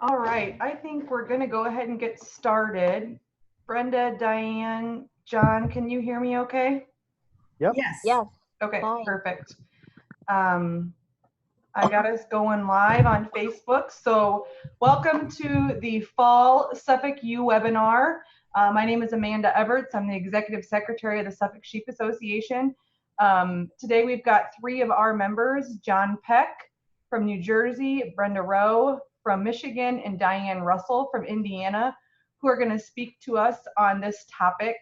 All right, I think we're going to go ahead and get started. Brenda, Diane, John, can you hear me okay? Yep. Yes. Yes, Okay, fine. perfect. Um, I got us going live on Facebook. So, welcome to the Fall Suffolk U webinar. My name is Amanda Everts. I'm the Executive Secretary of the Suffolk Sheep Association. Today, we've got three of our members, John Peck from New Jersey, Brenda Rowe from Michigan, and Diane Russell from Indiana, who are going to speak to us on this topic.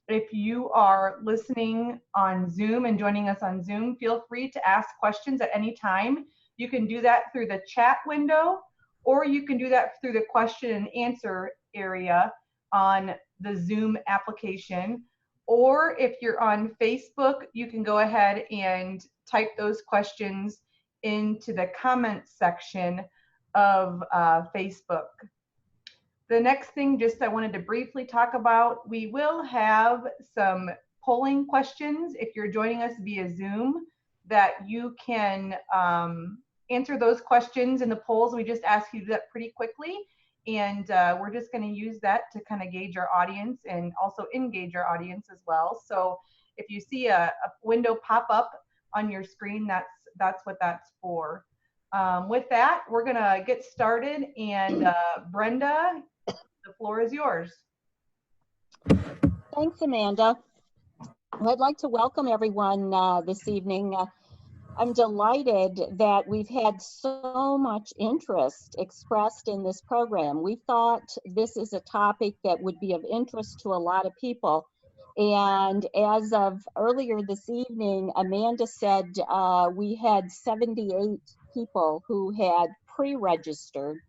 If you are listening on Zoom and joining us on Zoom, feel free to ask questions at any time. You can do that through the chat window, or you can do that through the question and answer area on the Zoom application. Or if you're on Facebook, you can go ahead and type those questions into the comments section of Facebook. The next thing, just I wanted to briefly talk about, we will have some polling questions if you're joining us via Zoom that you can answer those questions in the polls. We just ask you to do that pretty quickly. And we're just going to use that to kind of gauge our audience and also engage our audience as well. So if you see a window pop up on your screen, that's what that's for. With that, we're going to get started. And Brenda, the floor is yours. Thanks, Amanda. I'd like to welcome everyone this evening. I'm delighted that we've had so much interest expressed in this program. We thought this is a topic that would be of interest to a lot of people. And as of earlier this evening, Amanda said we had 78 people who had pre-registered.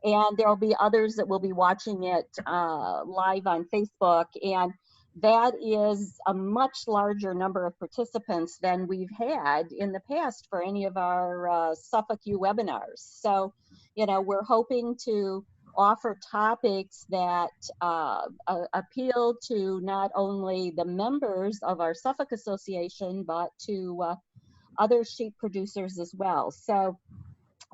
And there'll be others that will be watching it live on Facebook. And that is a much larger number of participants than we've had in the past for any of our Suffolk U webinars. So, we're hoping to offer topics that appeal to not only the members of our Suffolk Association, but to other sheep producers as well. So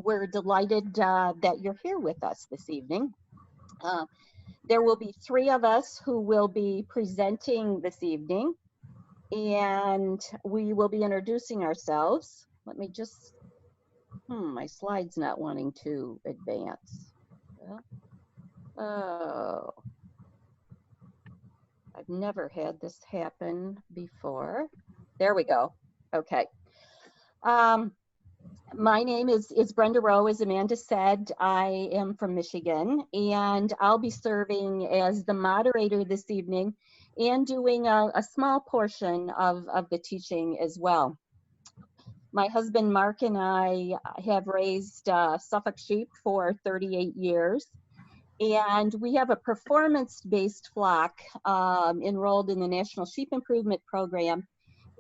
we're delighted that you're here with us this evening. There will be three of us who will be presenting this evening, and we will be introducing ourselves. Let me just, my slide's not wanting to advance. Oh, I've never had this happen before. There we go. Okay. My name is Brenda Rowe, as Amanda said. I am from Michigan, and I'll be serving as the moderator this evening and doing a small portion of the teaching as well. My husband Mark and I have raised Suffolk sheep for 38 years, and we have a performance-based flock enrolled in the National Sheep Improvement Program,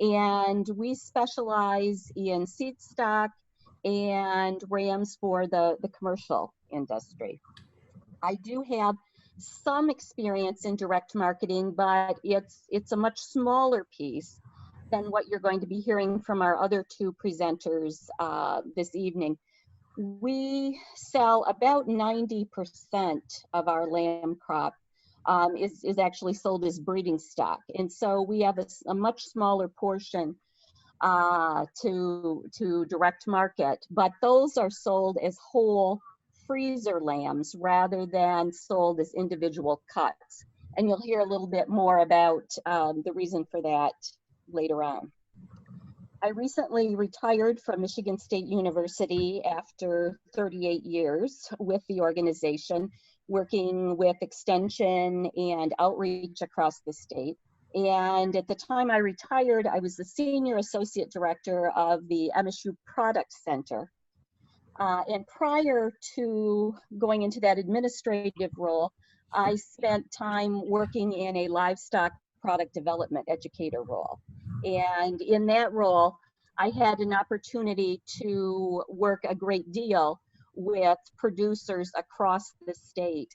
and we specialize in seed stock and rams for the commercial industry. I do have some experience in direct marketing, but it's a much smaller piece than what you're going to be hearing from our other two presenters this evening. We sell about 90% of our lamb crop is actually sold as breeding stock. And so we have a much smaller portion to direct market, but those are sold as whole freezer lambs rather than sold as individual cuts. And you'll hear a little bit more about the reason for that later on. I recently retired from Michigan State University after 38 years with the organization, working with extension and outreach across the state. And at the time I retired, I was the Senior Associate Director of the MSU Product Center. And prior to going into that administrative role, I spent time working in a livestock product development educator role. And in that role, I had an opportunity to work a great deal with producers across the state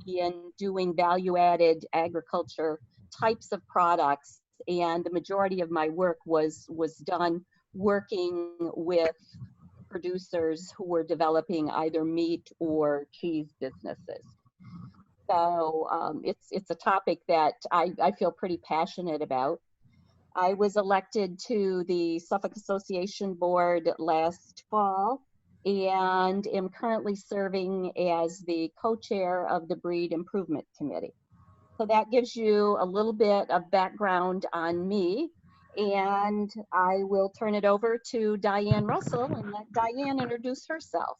in doing value-added agriculture types of products. And the majority of my work was done working with producers who were developing either meat or cheese businesses. So it's a topic that I feel pretty passionate about. I was elected to the Suffolk Association Board last fall and am currently serving as the co-chair of the Breed Improvement Committee. So that gives you a little bit of background on me, and I will turn it over to Diane Russell and let Diane introduce herself.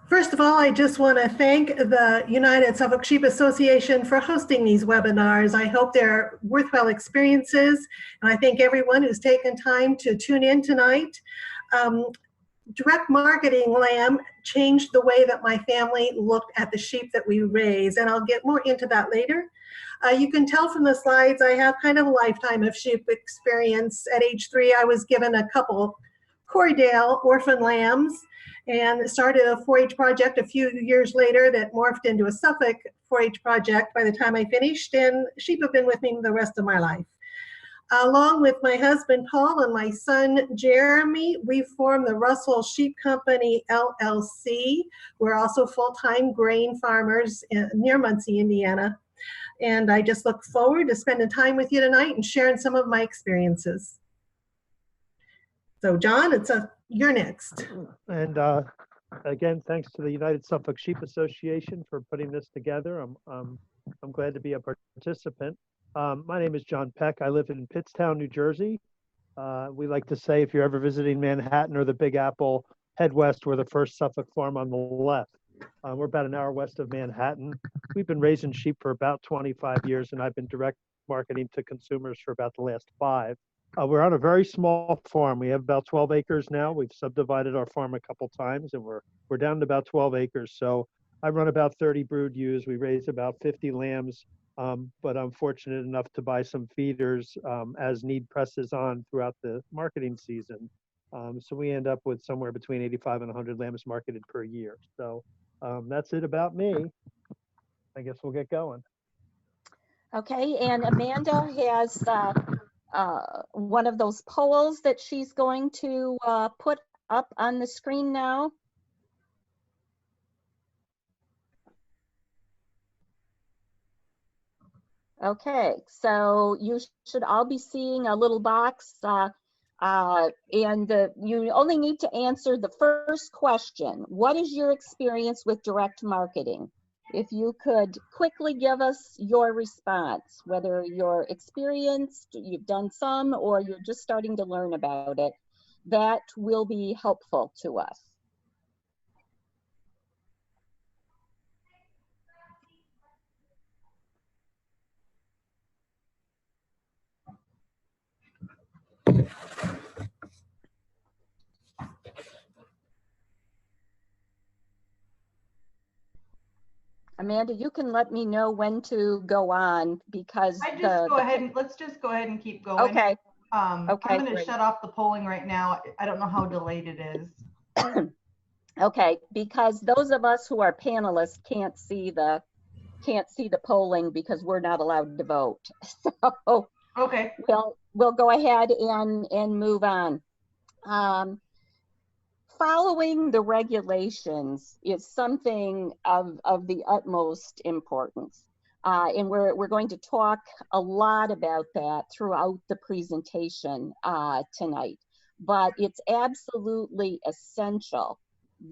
First of all, I just want to thank the United Suffolk Sheep Association for hosting these webinars. I hope they're worthwhile experiences, and I thank everyone who's taken time to tune in tonight. Direct marketing lamb changed the way that my family looked at the sheep that we raise, and I'll get more into that later. You can tell from the slides I have kind of a lifetime of sheep experience. At age 3, I was given a couple Corriedale orphan lambs and started a 4-H project a few years later that morphed into a Suffolk 4-H project by the time I finished, and sheep have been with me the rest of my life. Along with my husband Paul and my son Jeremy, we formed the Russell Sheep Company LLC. We're also full-time grain farmers near Muncie, Indiana. And I just look forward to spending time with you tonight and sharing some of my experiences. So John, you're next. And again, thanks to the United Suffolk Sheep Association for putting this together. I'm glad to be a participant. My name is John Peck. I live in Pittstown, New Jersey. We like to say if you're ever visiting Manhattan or the Big Apple, head west. We're the first Suffolk farm on the left. We're about an hour west of Manhattan. We've been raising sheep for about 25 years, and I've been direct marketing to consumers for about the last 5. We're on a very small farm. We have about 12 acres now. We've subdivided our farm a couple times, and we're down to about 12 acres. So I run about 30 brood ewes. We raise about 50 lambs, but I'm fortunate enough to buy some feeders as need presses on throughout the marketing season. So we end up with somewhere between 85 and 100 lambs marketed per year. So that's it about me. I guess we'll get going. Okay, and Amanda has one of those polls that she's going to put up on the screen now. Okay, so you should all be seeing a little box and you only need to answer the first question. What is your experience with direct marketing? If you could quickly give us your response, whether you're experienced, you've done some, or you're just starting to learn about it, that will be helpful to us. Amanda, you can let me know when to go on because let's just go ahead and keep going. Okay. Okay, I'm going to great. shut off the polling right now. I don't know how delayed it is. Okay, because those of us who are panelists can't see the polling because we're not allowed to vote. So okay, we'll go ahead and move on. Following the regulations is something of the utmost importance. And we're going to talk a lot about that throughout the presentation tonight. But it's absolutely essential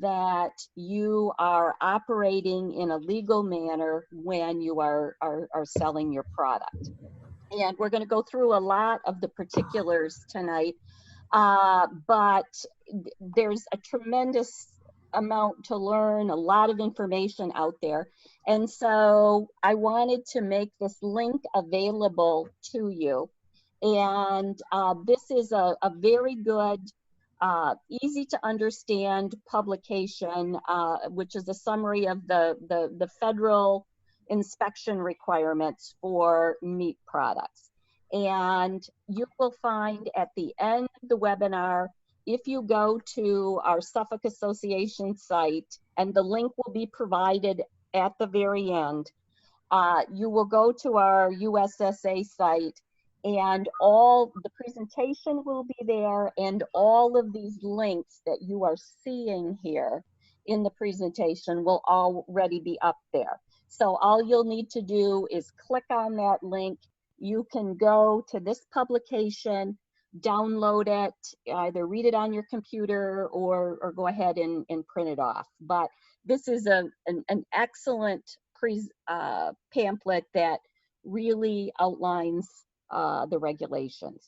that you are operating in a legal manner when you are selling your product. And we're going to go through a lot of the particulars tonight. But there's a tremendous amount to learn, a lot of information out there. And so I wanted to make this link available to you. And this is a very good, easy to understand publication, which is a summary of the federal inspection requirements for meat products. And you will find at the end of the webinar, if you go to our Suffolk Association site, and the link will be provided at the very end, you will go to our USSA site And all the presentation will be there, and all of these links that you are seeing here in the presentation will already be up there. So all you'll need to do is click on that link. You can go to this publication, download it, either read it on your computer or go ahead and print it off. But this is an excellent pamphlet that really outlines the regulations.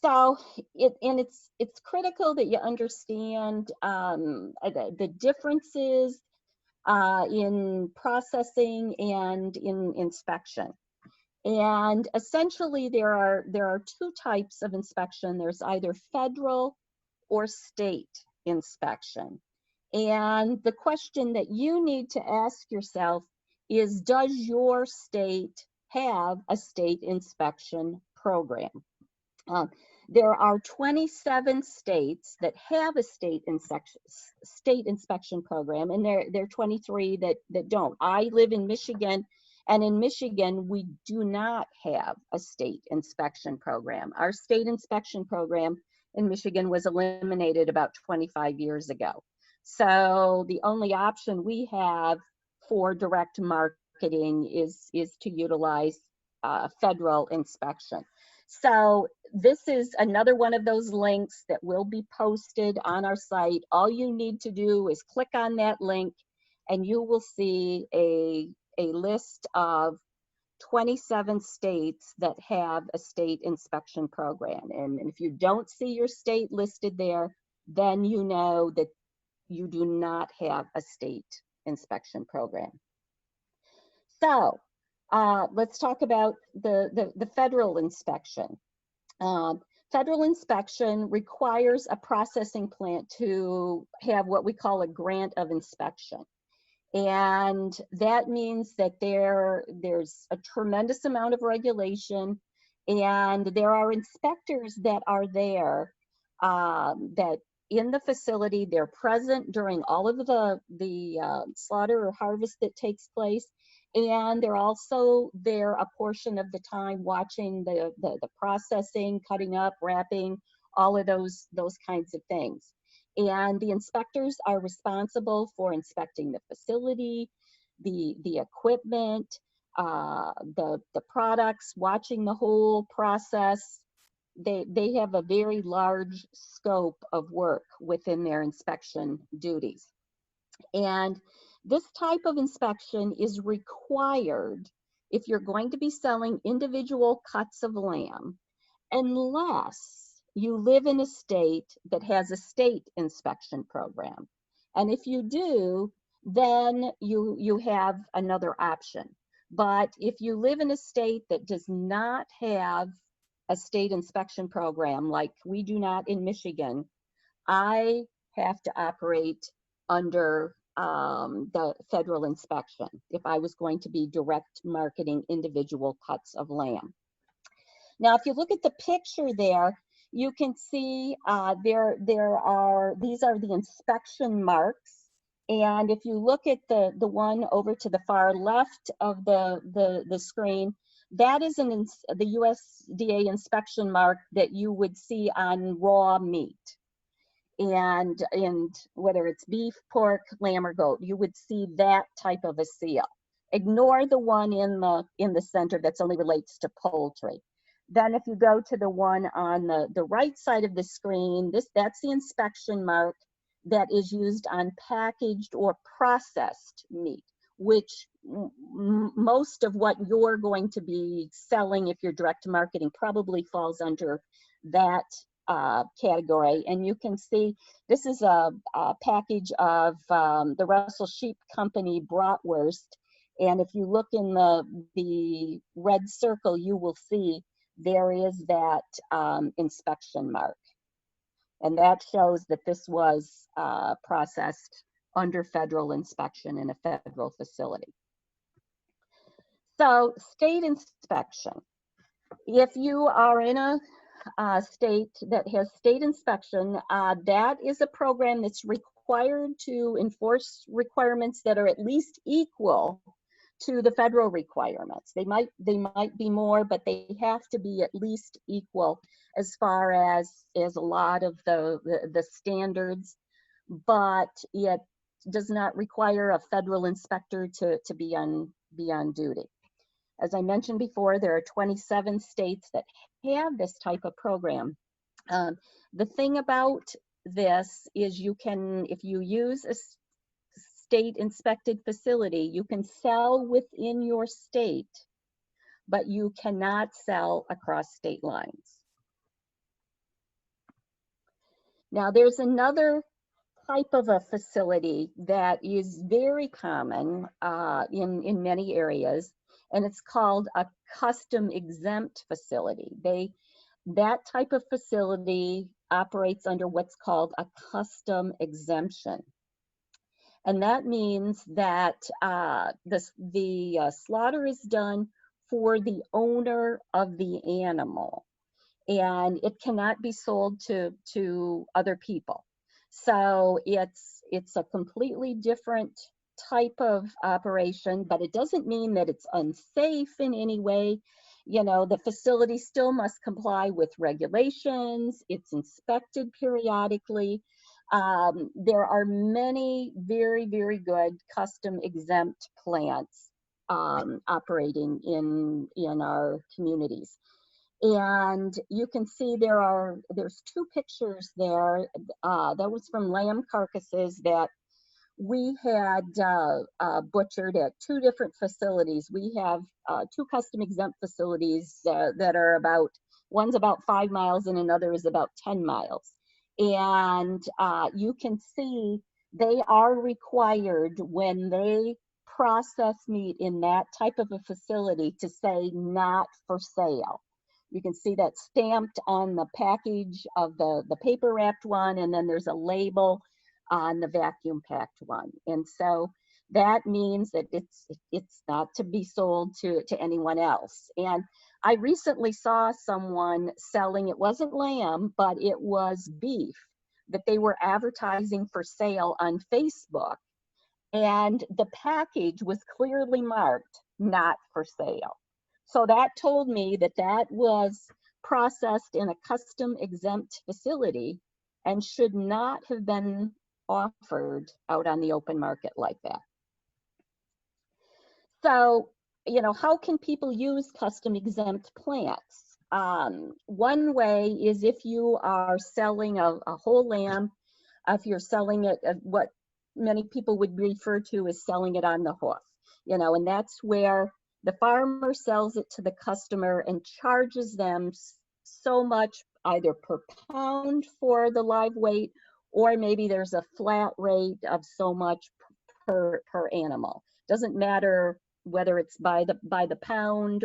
So it's critical that you understand the differences in processing and in inspection. And essentially there are two types of inspection. There's either federal or state inspection. And the question that you need to ask yourself is, does your state have a state inspection program? There are 27 states that have a state inspection program, and there are 23 that don't. I live in Michigan, and in Michigan, we do not have a state inspection program. Our state inspection program in Michigan was eliminated about 25 years ago. So the only option we have for direct marketing is to utilize federal inspection. So this is another one of those links that will be posted on our site. All you need to do is click on that link, and you will see a list of 27 states that have a state inspection program. And if you don't see your state listed there, then you know that you do not have a state inspection program. So let's talk about the federal inspection. Federal inspection requires a processing plant to have what we call a grant of inspection. And that means that there's a tremendous amount of regulation, and there are inspectors that are there that in the facility. They're present during all of the slaughter or harvest that takes place, and they're also there a portion of the time watching the processing, cutting up, wrapping, all of those kinds of things. And the inspectors are responsible for inspecting the facility, the equipment, the products, watching the whole process. They have a very large scope of work within their inspection duties. And this type of inspection is required if you're going to be selling individual cuts of lamb, unless you live in a state that has a state inspection program. And if you do, then you have another option. But if you live in a state that does not have a state inspection program, like we do not in Michigan, I have to operate under the federal inspection if I was going to be direct marketing individual cuts of lamb. Now, if you look at the picture there, you can see these are the inspection marks. And if you look at the one over to the far left of the screen, that is the USDA inspection mark that you would see on raw meat. And whether it's beef, pork, lamb, or goat, you would see that type of a seal. Ignore the one in the center that's only relates to poultry. Then if you go to the one on the right side of the screen, that's the inspection mark that is used on packaged or processed meat, which most of what you're going to be selling if you're direct marketing probably falls under that category. And you can see this is a package of the Russell Sheep Company bratwurst. And if you look in the red circle, you will see there is that inspection mark. And that shows that this was processed under federal inspection in a federal facility. So state inspection. If you are in a state that has state inspection, that is a program that's required to enforce requirements that are at least equal to the federal requirements. They might be more, but they have to be at least equal as far as a lot of the standards, but it does not require a federal inspector to be on duty. As I mentioned before, there are 27 states that have this type of program. The thing about this is you can, if you use a state inspected facility, you can sell within your state, but you cannot sell across state lines. Now, there's another type of a facility that is very common in many areas, and it's called a custom exempt facility. That type of facility operates under what's called a custom exemption. And that means that the slaughter is done for the owner of the animal, and it cannot be sold to other people. So it's a completely different type of operation, but it doesn't mean that it's unsafe in any way. You know, the facility still must comply with regulations. It's inspected periodically. There are many very, very good custom exempt plants operating in our communities. And you can see there's two pictures there. That was from lamb carcasses that we had butchered at two different facilities. We have two custom exempt facilities that are one's about 5 miles and another is about 10 miles. And you can see they are required when they process meat in that type of a facility to say not for sale. You can see that stamped on the package of the paper wrapped one, and then there's a label on the vacuum packed one. And so that means that it's not to be sold to anyone else. And I recently saw someone selling, it wasn't lamb, but it was beef that they were advertising for sale on Facebook. And the package was clearly marked not for sale. So that told me that that was processed in a custom exempt facility and should not have been offered out on the open market like that. So, you know, how can people use custom exempt plants? One way is if you are selling a whole lamb, if you're selling it, what many people would refer to as selling it on the hoof, you know, and that's where the farmer sells it to the customer and charges them so much either per pound for the live weight, or maybe there's a flat rate of so much per animal. Doesn't matter whether it's by the pound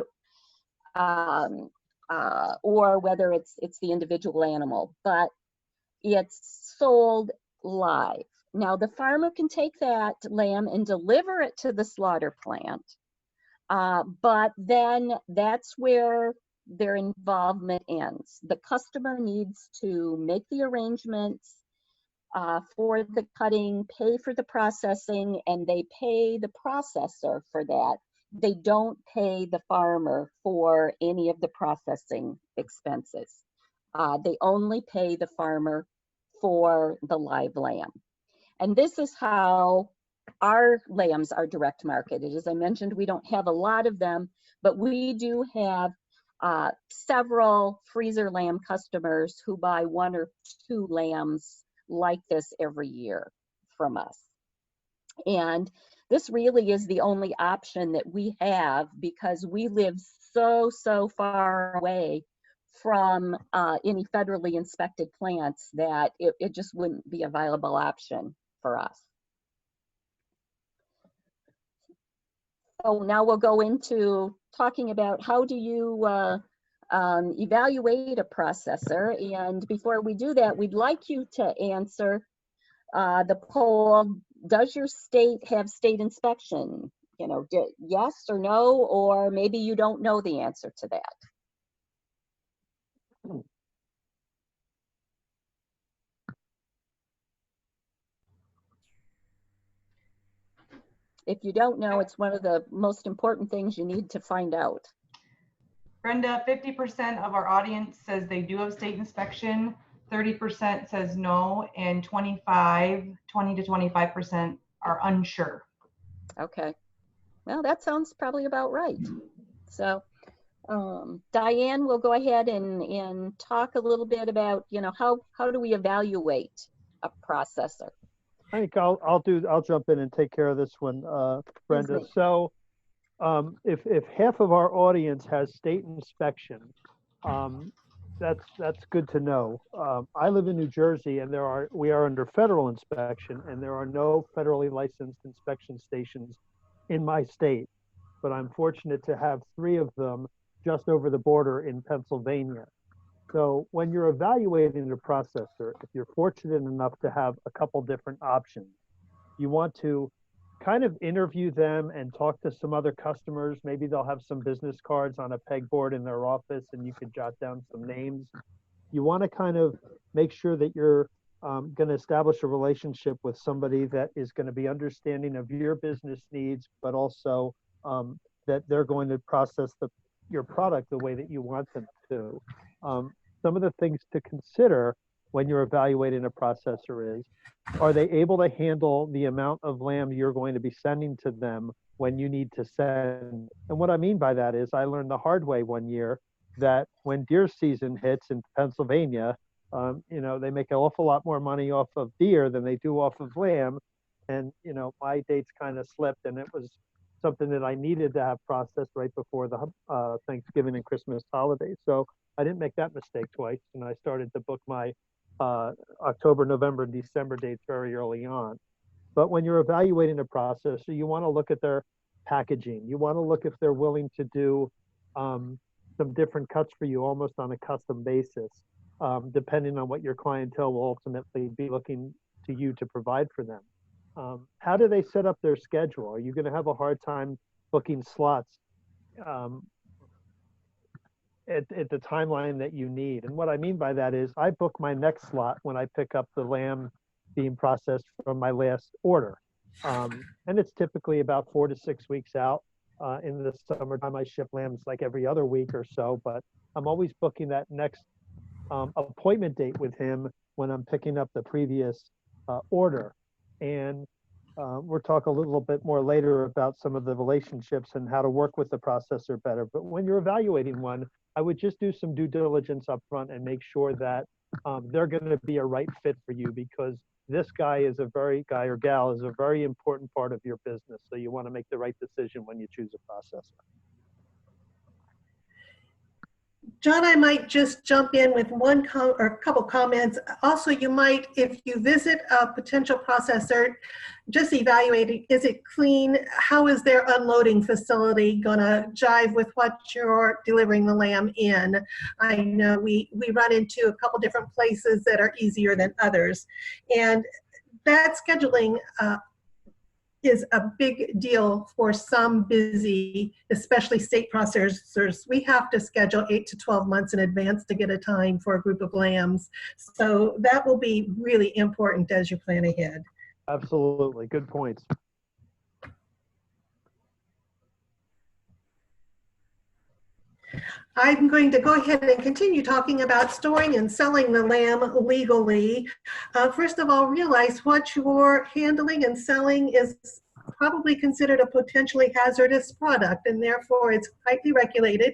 or whether it's the individual animal, but it's sold live. Now the farmer can take that lamb and deliver it to the slaughter plant, but then that's where their involvement ends. The customer needs to make the arrangements for the cutting, pay for the processing, and they pay the processor for that. They don't pay the farmer for any of the processing expenses. They only pay the farmer for the live lamb. And this is how our lambs are direct marketed. As I mentioned, we don't have a lot of them, but we do have several freezer lamb customers who buy 1 or 2 lambs like this every year from us. And this really is the only option that we have because we live so far away from any federally inspected plants that it just wouldn't be a viable option for us. So now we'll go into talking about how do you evaluate a processor. And before we do that, we'd like you to answer the poll, does your state have state inspection? You know, yes or no, or maybe you don't know the answer to that. if you don't know, it's one of the most important things you need to find out. Brenda, 50% of our audience says they do have state inspection, 30% says no, and 20 to 25% are unsure. Okay. Well, that sounds probably about right. So, Diane, we'll go ahead and talk a little bit about, how do we evaluate a processor? I think I'll jump in and take care of this one, Brenda. Disney. So, if half of our audience has state inspection, that's good to know. I live in New Jersey, and we are under federal inspection, and there are no federally licensed inspection stations in my state. But I'm fortunate to have 3 of them just over the border in Pennsylvania. So when you're evaluating a processor, if you're fortunate enough to have a couple different options, you want to kind of interview them and talk to some other customers. Maybe they'll have some business cards on a pegboard in their office and you could jot down some names. You want to kind of make sure that you're going to establish a relationship with somebody that is going to be understanding of your business needs, but also that they're going to process your product the way that you want them to. Some of the things to consider when you're evaluating a processor is, are they able to handle the amount of lamb you're going to be sending to them when you need to send? And what I mean by that is I learned the hard way one year that when deer season hits in Pennsylvania, they make an awful lot more money off of deer than they do off of lamb. And, my dates kind of slipped, and it was something that I needed to have processed right before the Thanksgiving and Christmas holidays. So I didn't make that mistake twice, and I started to book my October, November, and December dates very early on. But when you're evaluating a processor, you want to look at their packaging. You want to look if they're willing to do some different cuts for you, almost on a custom basis, depending on what your clientele will ultimately be looking to you to provide for them. How do they set up their schedule? Are you going to have a hard time booking slots at the timeline that you need? And what I mean by that is I book my next slot when I pick up the lamb being processed from my last order. And it's typically about 4 to 6 weeks out. In the summertime, I ship lambs like every other week or so, but I'm always booking that next appointment date with him when I'm picking up the previous order. And we'll talk a little bit more later about some of the relationships and how to work with the processor better. But when you're evaluating one, I would just do some due diligence up front and make sure that they're going to be a right fit for you, because this guy or gal is a very important part of your business. So you want to make the right decision when you choose a processor. John, I might just jump in with or a couple comments. Also, you might, if you visit a potential processor, just evaluate, is it clean? How is their unloading facility going to jive with what you're delivering the lamb in? I know we run into a couple different places that are easier than others. And that scheduling is a big deal for some busy, especially state processors. We have to schedule 8 to 12 months in advance to get a time for a group of lambs. So that will be really important as you plan ahead. Absolutely. Good points. I'm going to go ahead and continue talking about storing and selling the lamb legally. First of all, realize what you're handling and selling is probably considered a potentially hazardous product, and therefore it's tightly regulated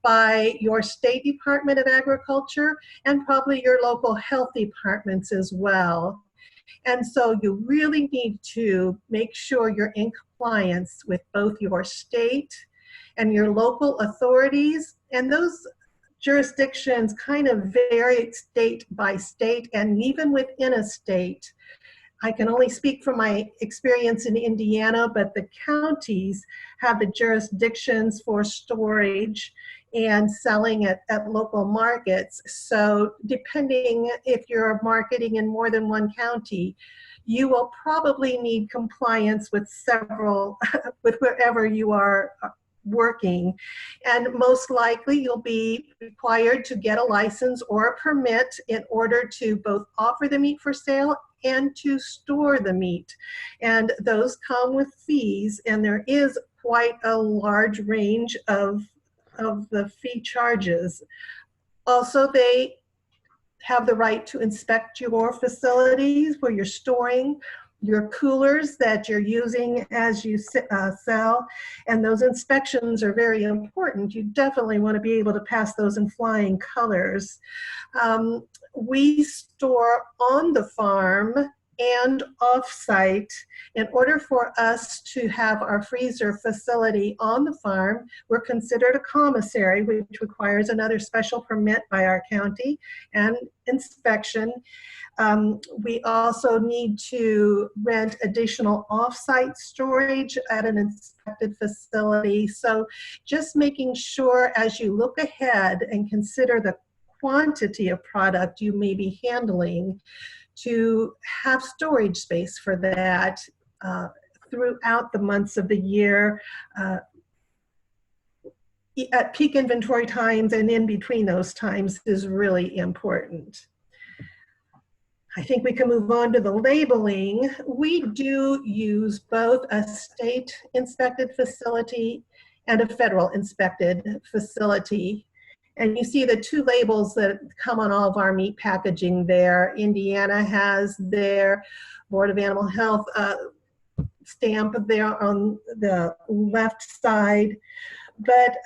by your state Department of Agriculture and probably your local health departments as well. And so you really need to make sure you're in compliance with both your state and your local authorities. And those jurisdictions kind of vary state by state and even within a state. I can only speak from my experience in Indiana, but the counties have the jurisdictions for storage and selling at local markets. So depending if you're marketing in more than one county, you will probably need compliance with with wherever you are working. And most likely you'll be required to get a license or a permit in order to both offer the meat for sale and to store the meat. And those come with fees, and there is quite a large range of the fee charges. Also, they have the right to inspect your facilities where you're storing, your coolers that you're using as you sell, and those inspections are very important. You definitely want to be able to pass those in flying colors. We store on the farm and off-site. In order for us to have our freezer facility on the farm, we're considered a commissary, which requires another special permit by our county and inspection. We also need to rent additional off-site storage at an inspected facility. So just making sure as you look ahead and consider the quantity of product you may be handling, to have storage space for that throughout the months of the year, at peak inventory times and in between those times is really important. I think we can move on to the labeling. We do use both a state inspected facility and a federal inspected facility. And you see the two labels that come on all of our meat packaging there. Indiana has their Board of Animal Health stamp there on the left side. But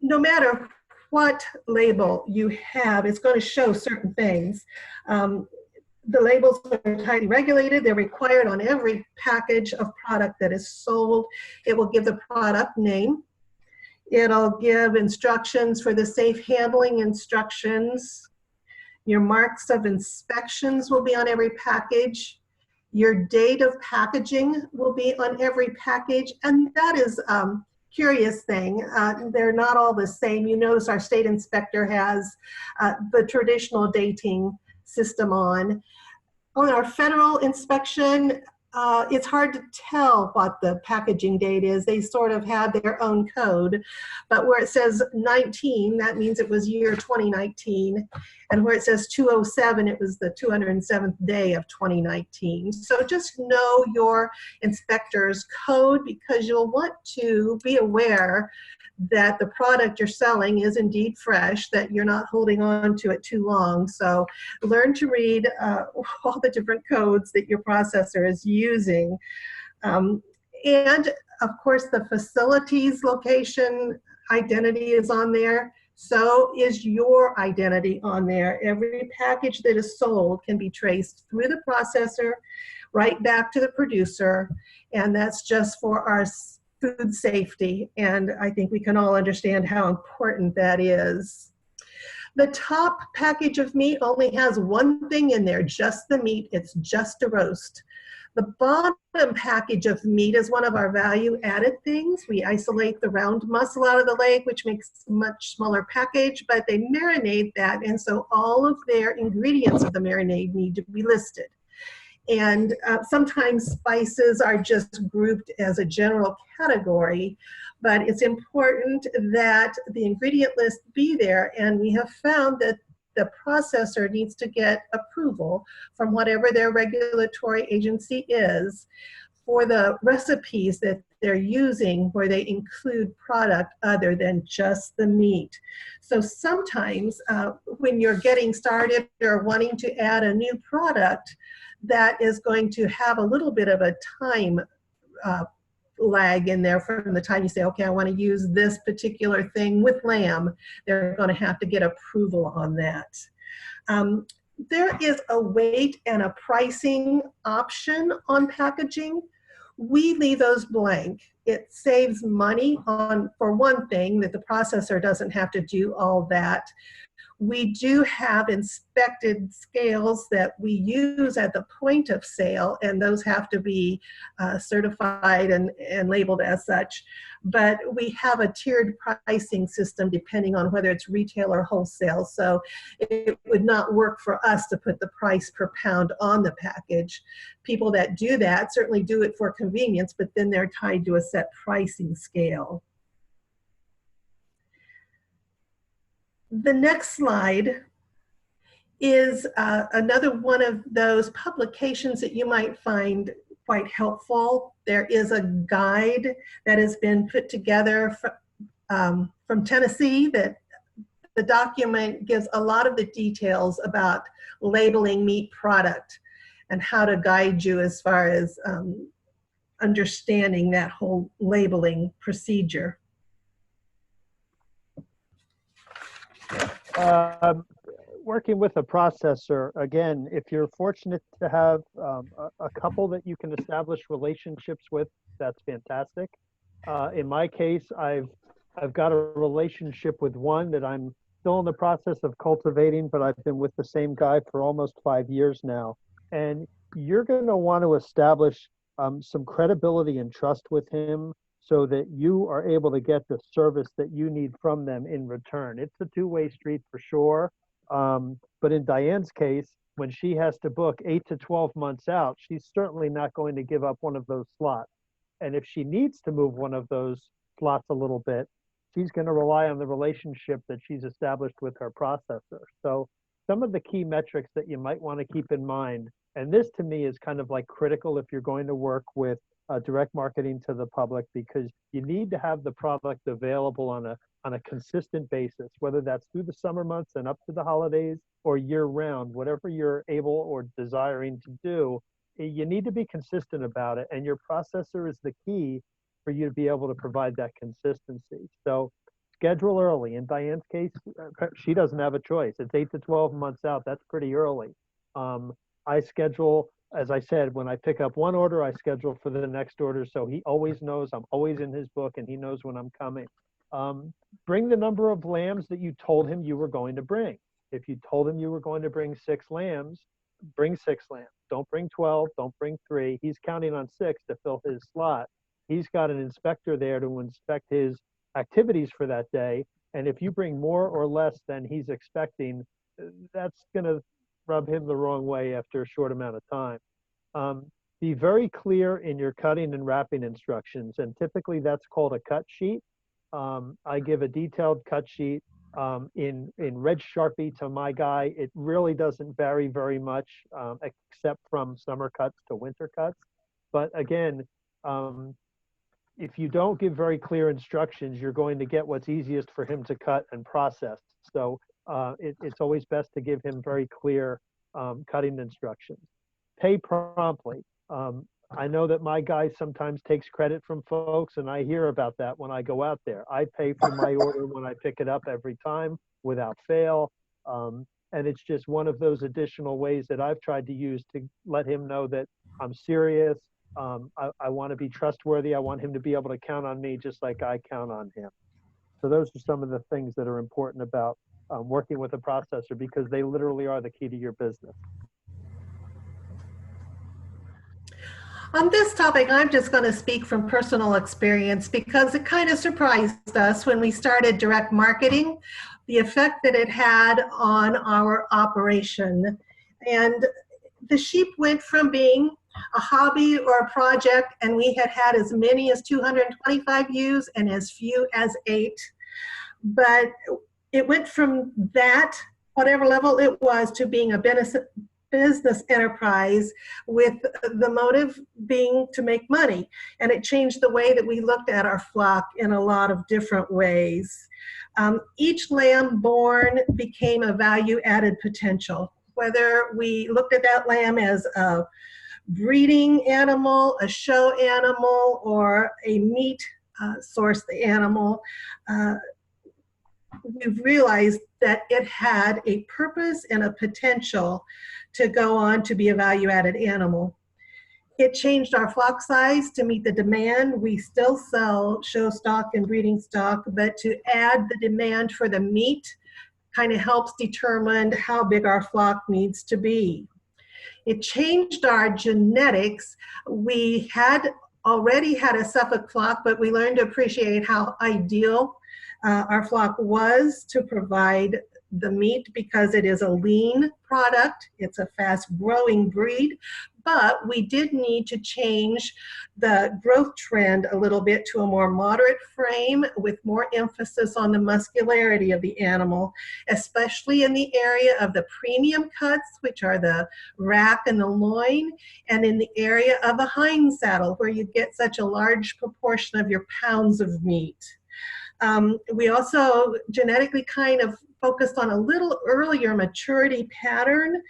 no matter what label you have, it's going to show certain things. The labels are tightly regulated. They're required on every package of product that is sold. It will give the product name. It'll give instructions for the safe handling instructions. Your marks of inspections will be on every package. Your date of packaging will be on every package. And that is a curious thing. They're not all the same. You notice our state inspector has the traditional dating system on. On our federal inspection, it's hard to tell what the packaging date is. They sort of have their own code, but where it says 19, that means it was year 2019. And where it says 207, it was the 207th day of 2019. So just know your inspector's code, because you'll want to be aware that the product you're selling is indeed fresh, that you're not holding on to it too long. So learn to read all the different codes that your processor is using. And of course, the facility's location identity is on there. So is your identity on there. Every package that is sold can be traced through the processor right back to the producer. And that's just for our food safety, and I think we can all understand how important that is. The top package of meat only has one thing in there, just the meat. It's just a roast. The bottom package of meat is one of our value-added things. We isolate the round muscle out of the leg, which makes a much smaller package, but they marinate that, and so all of their ingredients of the marinade need to be listed. And sometimes spices are just grouped as a general category, but it's important that the ingredient list be there. And we have found that the processor needs to get approval from whatever their regulatory agency is for the recipes that they're using, where they include product other than just the meat. So sometimes when you're getting started or wanting to add a new product, that is going to have a little bit of a time lag in there from the time you say, okay, I want to use this particular thing with lamb. They're going to have to get approval on that. There is a weight and a pricing option on packaging. We leave those blank. It saves money on, for one thing, that the processor doesn't have to do all that. We do have inspected scales that we use at the point of sale, and those have to be certified and labeled as such. But we have a tiered pricing system depending on whether it's retail or wholesale. So it would not work for us to put the price per pound on the package. People that do that certainly do it for convenience, but then they're tied to a set pricing scale. The next slide is another one of those publications that you might find quite helpful. There is a guide that has been put together from Tennessee. That the document gives a lot of the details about labeling meat product and how to guide you as far as understanding that whole labeling procedure. Working with a processor, again, if you're fortunate to have a couple that you can establish relationships with, that's fantastic. In my case, I've got a relationship with one that I'm still in the process of cultivating, but I've been with the same guy for almost 5 years now. And you're going to want to establish some credibility and trust with him so that you are able to get the service that you need from them in return. It's a two-way street for sure. But in Diane's case, when she has to book 8 to 12 months out, she's certainly not going to give up one of those slots. And if she needs to move one of those slots a little bit, she's going to rely on the relationship that she's established with her processor. So some of the key metrics that you might want to keep in mind, and this to me is kind of like critical if you're going to work with direct marketing to the public, because you need to have the product available on a consistent basis, whether that's through the summer months and up to the holidays or year round, whatever you're able or desiring to do, you need to be consistent about it. And your processor is the key for you to be able to provide that consistency. So schedule early. In Diane's case, she doesn't have a choice. It's 8 to 12 months out. That's pretty early. I schedule, as I said, when I pick up one order, I schedule for the next order. So he always knows I'm always in his book and he knows when I'm coming. Bring the number of lambs that you told him you were going to bring. If you told him you were going to bring 6 lambs, bring 6 lambs. Don't bring 12, don't bring 3. He's counting on 6 to fill his slot. He's got an inspector there to inspect his activities for that day. And if you bring more or less than he's expecting, that's going to rub him the wrong way after a short amount of time. Be very clear in your cutting and wrapping instructions. And typically that's called a cut sheet. I give a detailed cut sheet in red Sharpie to my guy. It really doesn't vary very much, except from summer cuts to winter cuts. But again, if you don't give very clear instructions, you're going to get what's easiest for him to cut and process. So it's always best to give him very clear cutting instructions. Pay promptly. I know that my guy sometimes takes credit from folks, and I hear about that when I go out there. I pay for my order when I pick it up every time without fail. And it's just one of those additional ways that I've tried to use to let him know that I'm serious. I want to be trustworthy. I want him to be able to count on me just like I count on him. So those are some of the things that are important about working with a processor, because they literally are the key to your business. On this topic, I'm just going to speak from personal experience because it kind of surprised us when we started direct marketing, the effect that it had on our operation. And the sheep went from being a hobby or a project, and we had as many as 225 ewes and as few as 8. But it went from that, whatever level it was, to being a business enterprise with the motive being to make money. And it changed the way that we looked at our flock in a lot of different ways. Each lamb born became a value-added potential, whether we looked at that lamb as a breeding animal, a show animal, or a meat source animal. We've realized that it had a purpose and a potential to go on to be a value-added animal. It changed our flock size to meet the demand. We still sell show stock and breeding stock, but to add the demand for the meat kind of helps determine how big our flock needs to be. It changed our genetics. We had already had a Suffolk flock, but we learned to appreciate how ideal our flock was to provide the meat because it is a lean product. It's a fast growing breed, but we did need to change the growth trend a little bit to a more moderate frame with more emphasis on the muscularity of the animal, especially in the area of the premium cuts, which are the rack and the loin, and in the area of the hind saddle, where you get such a large proportion of your pounds of meat. We also genetically kind of focused on a little earlier maturity pattern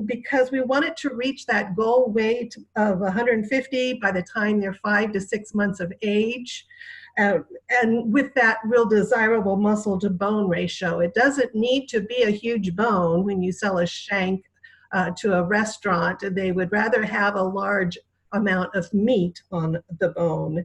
because we wanted to reach that goal weight of 150 by the time they're 5 to 6 months of age. And with that real desirable muscle to bone ratio. It doesn't need to be a huge bone when you sell a shank to a restaurant. They would rather have a large amount of meat on the bone.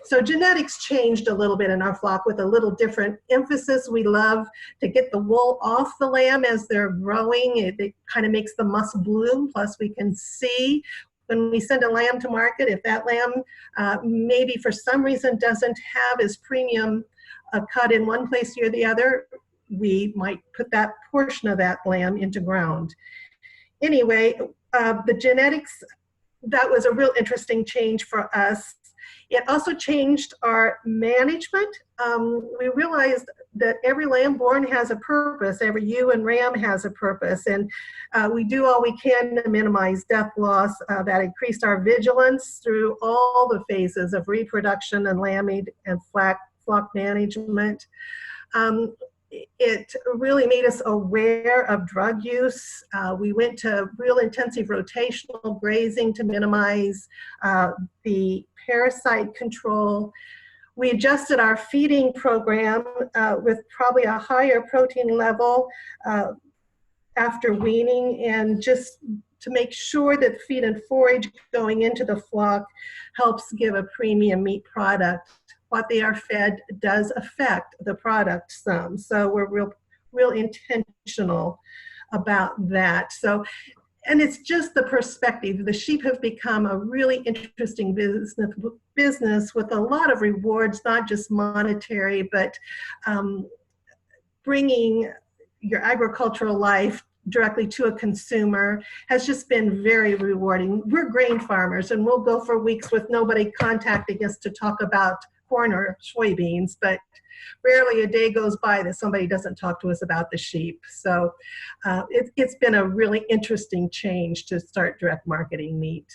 So genetics changed a little bit in our flock with a little different emphasis. We love to get the wool off the lamb as they're growing. It kind of makes the muscle bloom. Plus we can see when we send a lamb to market, if that lamb maybe for some reason doesn't have as premium a cut in one place or the other, we might put that portion of that lamb into ground. Anyway, the genetics, that was a real interesting change for us. It also changed our management. We realized that every lamb born has a purpose. Every ewe and ram has a purpose. And we do all we can to minimize death loss. That increased our vigilance through all the phases of reproduction and lambing and flock management. It really made us aware of drug use. We went to real intensive rotational grazing to minimize the parasite control. We adjusted our feeding program with probably a higher protein level after weaning, and just to make sure that feed and forage going into the flock helps give a premium meat product. What they are fed does affect the product some. So we're real intentional about that. So, and it's just the perspective. The sheep have become a really interesting business with a lot of rewards, not just monetary, but bringing your agricultural life directly to a consumer has just been very rewarding. We're grain farmers, and we'll go for weeks with nobody contacting us to talk about corn or soybeans, but rarely a day goes by that somebody doesn't talk to us about the sheep. So it's been a really interesting change to start direct marketing meat.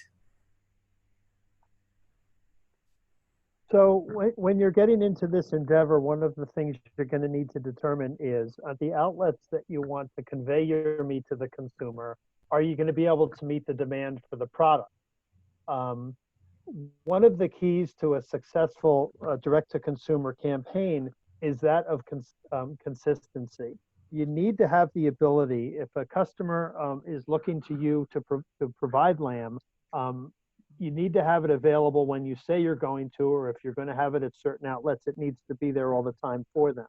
So when you're getting into this endeavor, one of the things you're going to need to determine is the outlets that you want to convey your meat to the consumer. Are you going to be able to meet the demand for the product? One of the keys to a successful direct-to-consumer campaign is that of consistency. You need to have the ability, if a customer is looking to you to provide lamb, you need to have it available when you say you're going to, or if you're going to have it at certain outlets, it needs to be there all the time for them.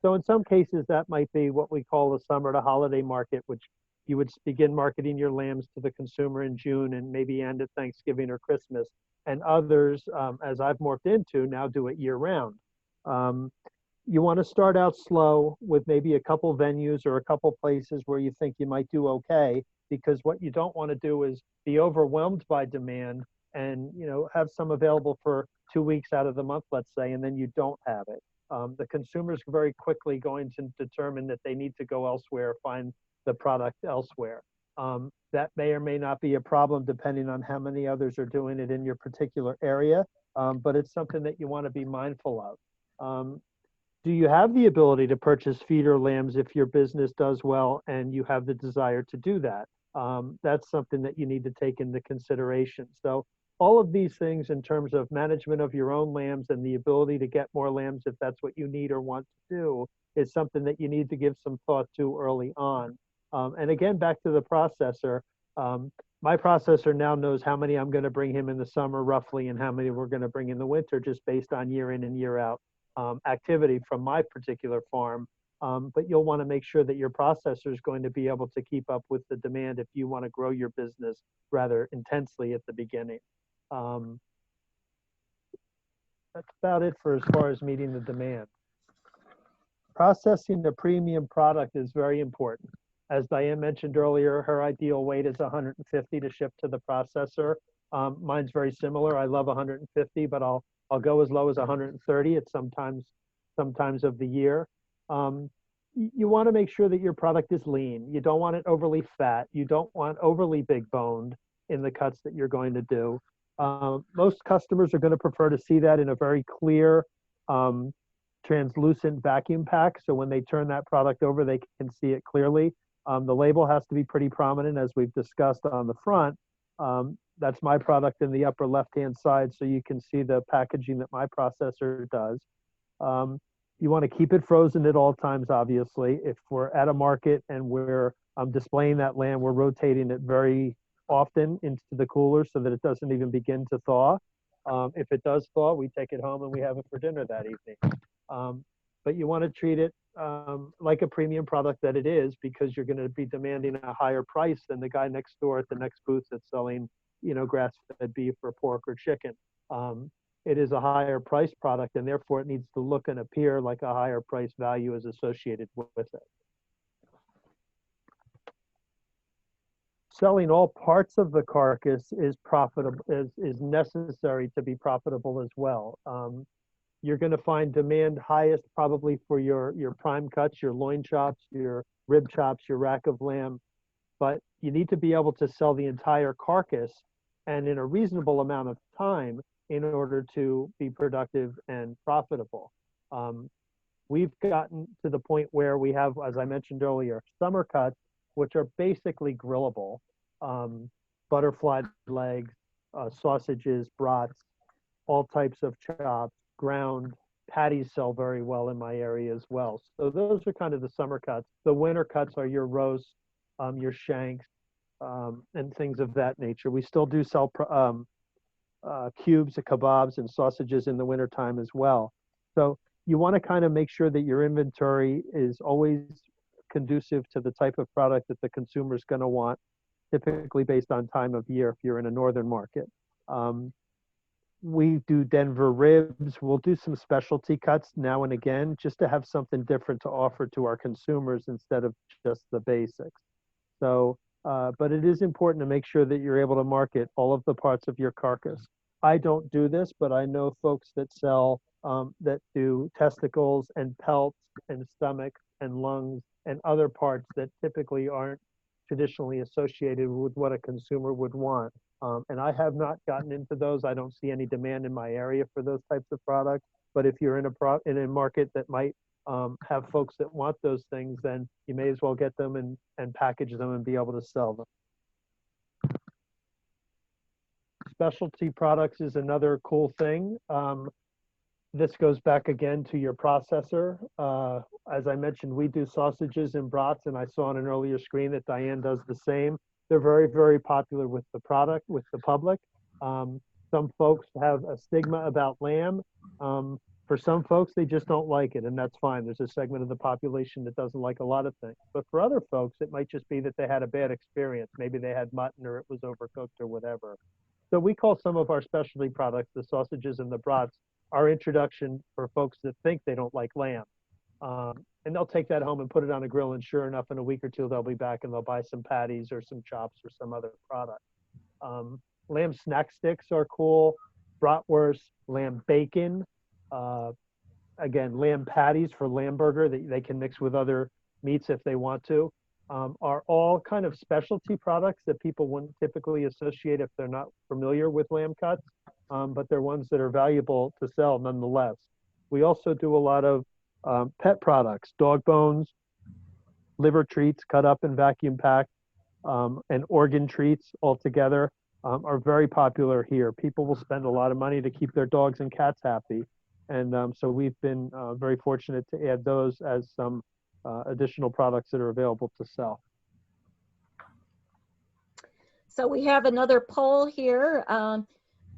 So in some cases, that might be what we call the summer to holiday market, which you would begin marketing your lambs to the consumer in June and maybe end at Thanksgiving or Christmas. And others, as I've morphed into, now do it year round. You want to start out slow with maybe a couple venues or a couple places where you think you might do okay, because what you don't want to do is be overwhelmed by demand and have some available for 2 weeks out of the month, let's say, and then you don't have it. The consumer's very quickly going to determine that they need to go elsewhere, find the product elsewhere. That may or may not be a problem depending on how many others are doing it in your particular area, but it's something that you want to be mindful of. Do you have the ability to purchase feeder lambs if your business does well and you have the desire to do that? That's something that you need to take into consideration. So all of these things in terms of management of your own lambs and the ability to get more lambs if that's what you need or want to do is something that you need to give some thought to early on. And again, back to the processor, my processor now knows how many I'm going to bring him in the summer roughly and how many we're going to bring in the winter just based on year in and year out activity from my particular farm. But you'll want to make sure that your processor is going to be able to keep up with the demand if you want to grow your business rather intensely at the beginning. That's about it for as far as meeting the demand. processing the premium product is very important. As Diane mentioned earlier, her ideal weight is 150 to ship to the processor. Mine's very similar. I love 150, but I'll go as low as 130 at sometimes of the year. You want to make sure that your product is lean. You don't want it overly fat. You don't want overly big boned in the cuts that you're going to do. Most customers are going to prefer to see that in a very clear, translucent vacuum pack. So when they turn that product over, they can see it clearly. The label has to be pretty prominent, as we've discussed on the front. That's my product in the upper left-hand side, so you can see the packaging that my processor does. You want to keep it frozen at all times, obviously. If we're at a market and we're displaying that lamb, we're rotating it very often into the cooler so that it doesn't even begin to thaw. If it does thaw, we take it home and we have it for dinner that evening. But you want to treat it like a premium product that it is, because you're going to be demanding a higher price than the guy next door at the next booth that's selling, grass-fed beef or pork or chicken. It is a higher price product, and therefore it needs to look and appear like a higher price value is associated with it. Selling all parts of the carcass is profitable, is necessary to be profitable as well. You're going to find demand highest probably for your prime cuts, your loin chops, your rib chops, your rack of lamb, but you need to be able to sell the entire carcass and in a reasonable amount of time in order to be productive and profitable. We've gotten to the point where we have, as I mentioned earlier, summer cuts, which are basically grillable, butterfly legs, sausages, brats, all types of chops, ground. Patties sell very well in my area as well. So those are kind of the summer cuts. The winter cuts are your roast, your shanks, and things of that nature. We still do sell cubes of kebabs and sausages in the wintertime as well. So you want to kind of make sure that your inventory is always conducive to the type of product that the consumer is going to want, typically based on time of year if you're in a northern market. We do Denver ribs. We'll do some specialty cuts now and again just to have something different to offer to our consumers instead of just the basics. So, but it is important to make sure that you're able to market all of the parts of your carcass. I don't do this, but I know folks that sell, that do testicles and pelts and stomach and lungs and other parts that typically aren't traditionally associated with what a consumer would want. And I have not gotten into those. I don't see any demand in my area for those types of products. But if you're in a market that might have folks that want those things, then you may as well get them and package them and be able to sell them. Specialty products is another cool thing. This goes back again to your processor. As I mentioned, we do sausages and brats, and I saw on an earlier screen that Diane does the same. They're very, very popular with the public. Some folks have a stigma about lamb. For some folks, they just don't like it, and that's fine. There's a segment of the population that doesn't like a lot of things. But for other folks, it might just be that they had a bad experience. Maybe they had mutton or it was overcooked or whatever. So we call some of our specialty products, the sausages and the brats, our introduction for folks that think they don't like lamb. And they'll take that home and put it on a grill, and sure enough, in a week or two, they'll be back and they'll buy some patties or some chops or some other product. Lamb snack sticks are cool. Bratwurst, lamb bacon. Again, lamb patties for lamb burger that they can mix with other meats if they want to, are all kind of specialty products that people wouldn't typically associate if they're not familiar with lamb cuts, but they're ones that are valuable to sell nonetheless. We also do a lot of pet products, dog bones, liver treats cut up and vacuum packed, and organ treats altogether are very popular here. People will spend a lot of money to keep their dogs and cats happy. And so we've been very fortunate to add those as some additional products that are available to sell. So we have another poll here.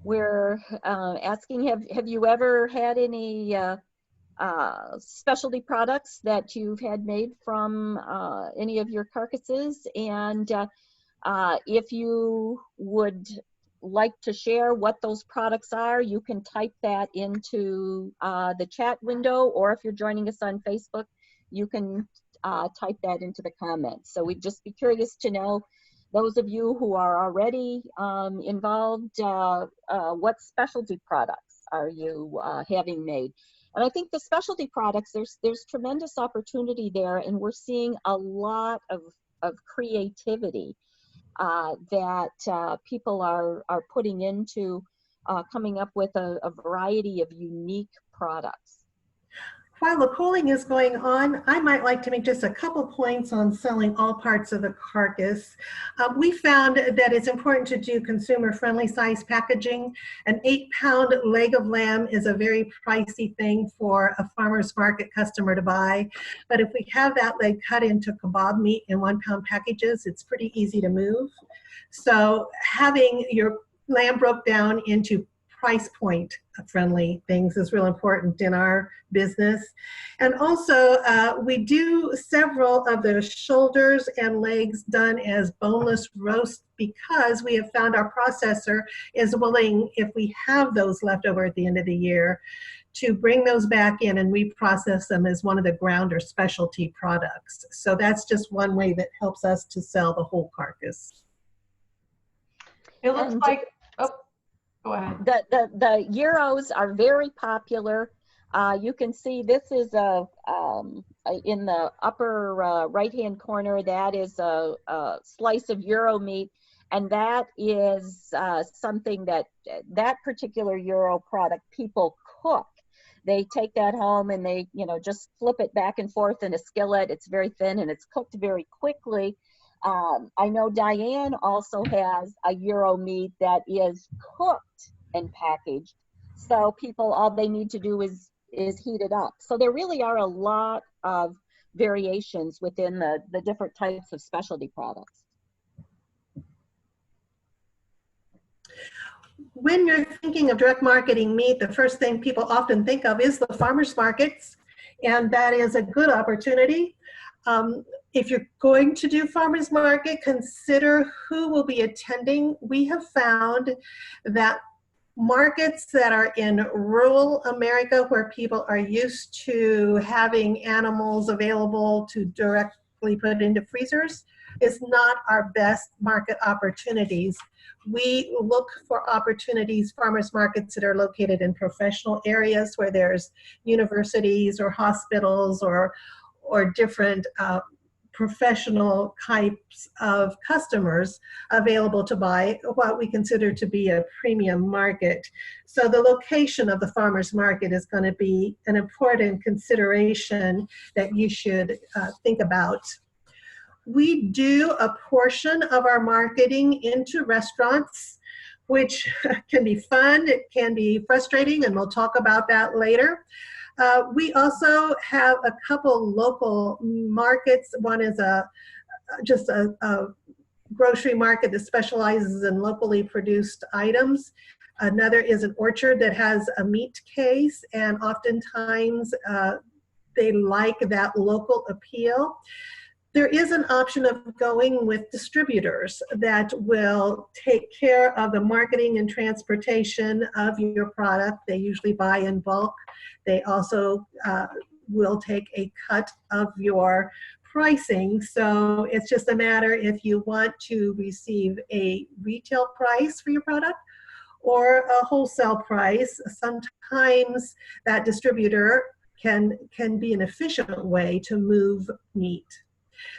We're asking, have you ever had any specialty products that you've had made from any of your carcasses? And if you would like to share what those products are, you can type that into the chat window, or if you're joining us on Facebook, you can type that into the comments. So we'd just be curious to know, those of you who are already involved, what specialty products are you having made? And I think the specialty products, there's tremendous opportunity there, and we're seeing a lot of creativity that people are putting into coming up with a variety of unique products. While the polling is going on, I might like to make just a couple points on selling all parts of the carcass. We found that it's important to do consumer-friendly size packaging. An 8-pound leg of lamb is a very pricey thing for a farmer's market customer to buy. But if we have that leg cut into kebab meat in 1-pound packages, it's pretty easy to move. So having your lamb broke down into price point friendly things is real important in our business. And also we do several of the shoulders and legs done as boneless roast, because we have found our processor is willing, if we have those left over at the end of the year, to bring those back in and reprocess them as one of the ground or specialty products. So that's just one way that helps us to sell the whole carcass. It looks like, oh, go ahead. The gyros are very popular. You can see this is in the upper right-hand corner, that is a slice of gyro meat, and that is something that particular gyro product people cook. They take that home and they, just flip it back and forth in a skillet. It's very thin and it's cooked very quickly. I know Diane also has a gyro meat that is cooked and packaged. So people, all they need to do is heat it up. So there really are a lot of variations within the different types of specialty products. When you're thinking of direct marketing meat, the first thing people often think of is the farmers markets, and that is a good opportunity. If you're going to do farmers market, consider who will be attending. We have found that markets that are in rural America, where people are used to having animals available to directly put into freezers, is not our best market opportunities. We look for opportunities, farmers markets that are located in professional areas where there's universities or hospitals or different professional types of customers available to buy what we consider to be a premium market. So the location of the farmers market is going to be an important consideration that you should think about. We do a portion of our marketing into restaurants, which can be fun, it can be frustrating, and we'll talk about that later. We also have a couple local markets. One is just a grocery market that specializes in locally produced items. Another is an orchard that has a meat case, and oftentimes they like that local appeal. There is an option of going with distributors that will take care of the marketing and transportation of your product. They usually buy in bulk. They also will take a cut of your pricing. So it's just a matter if you want to receive a retail price for your product or a wholesale price. Sometimes that distributor can be an efficient way to move meat.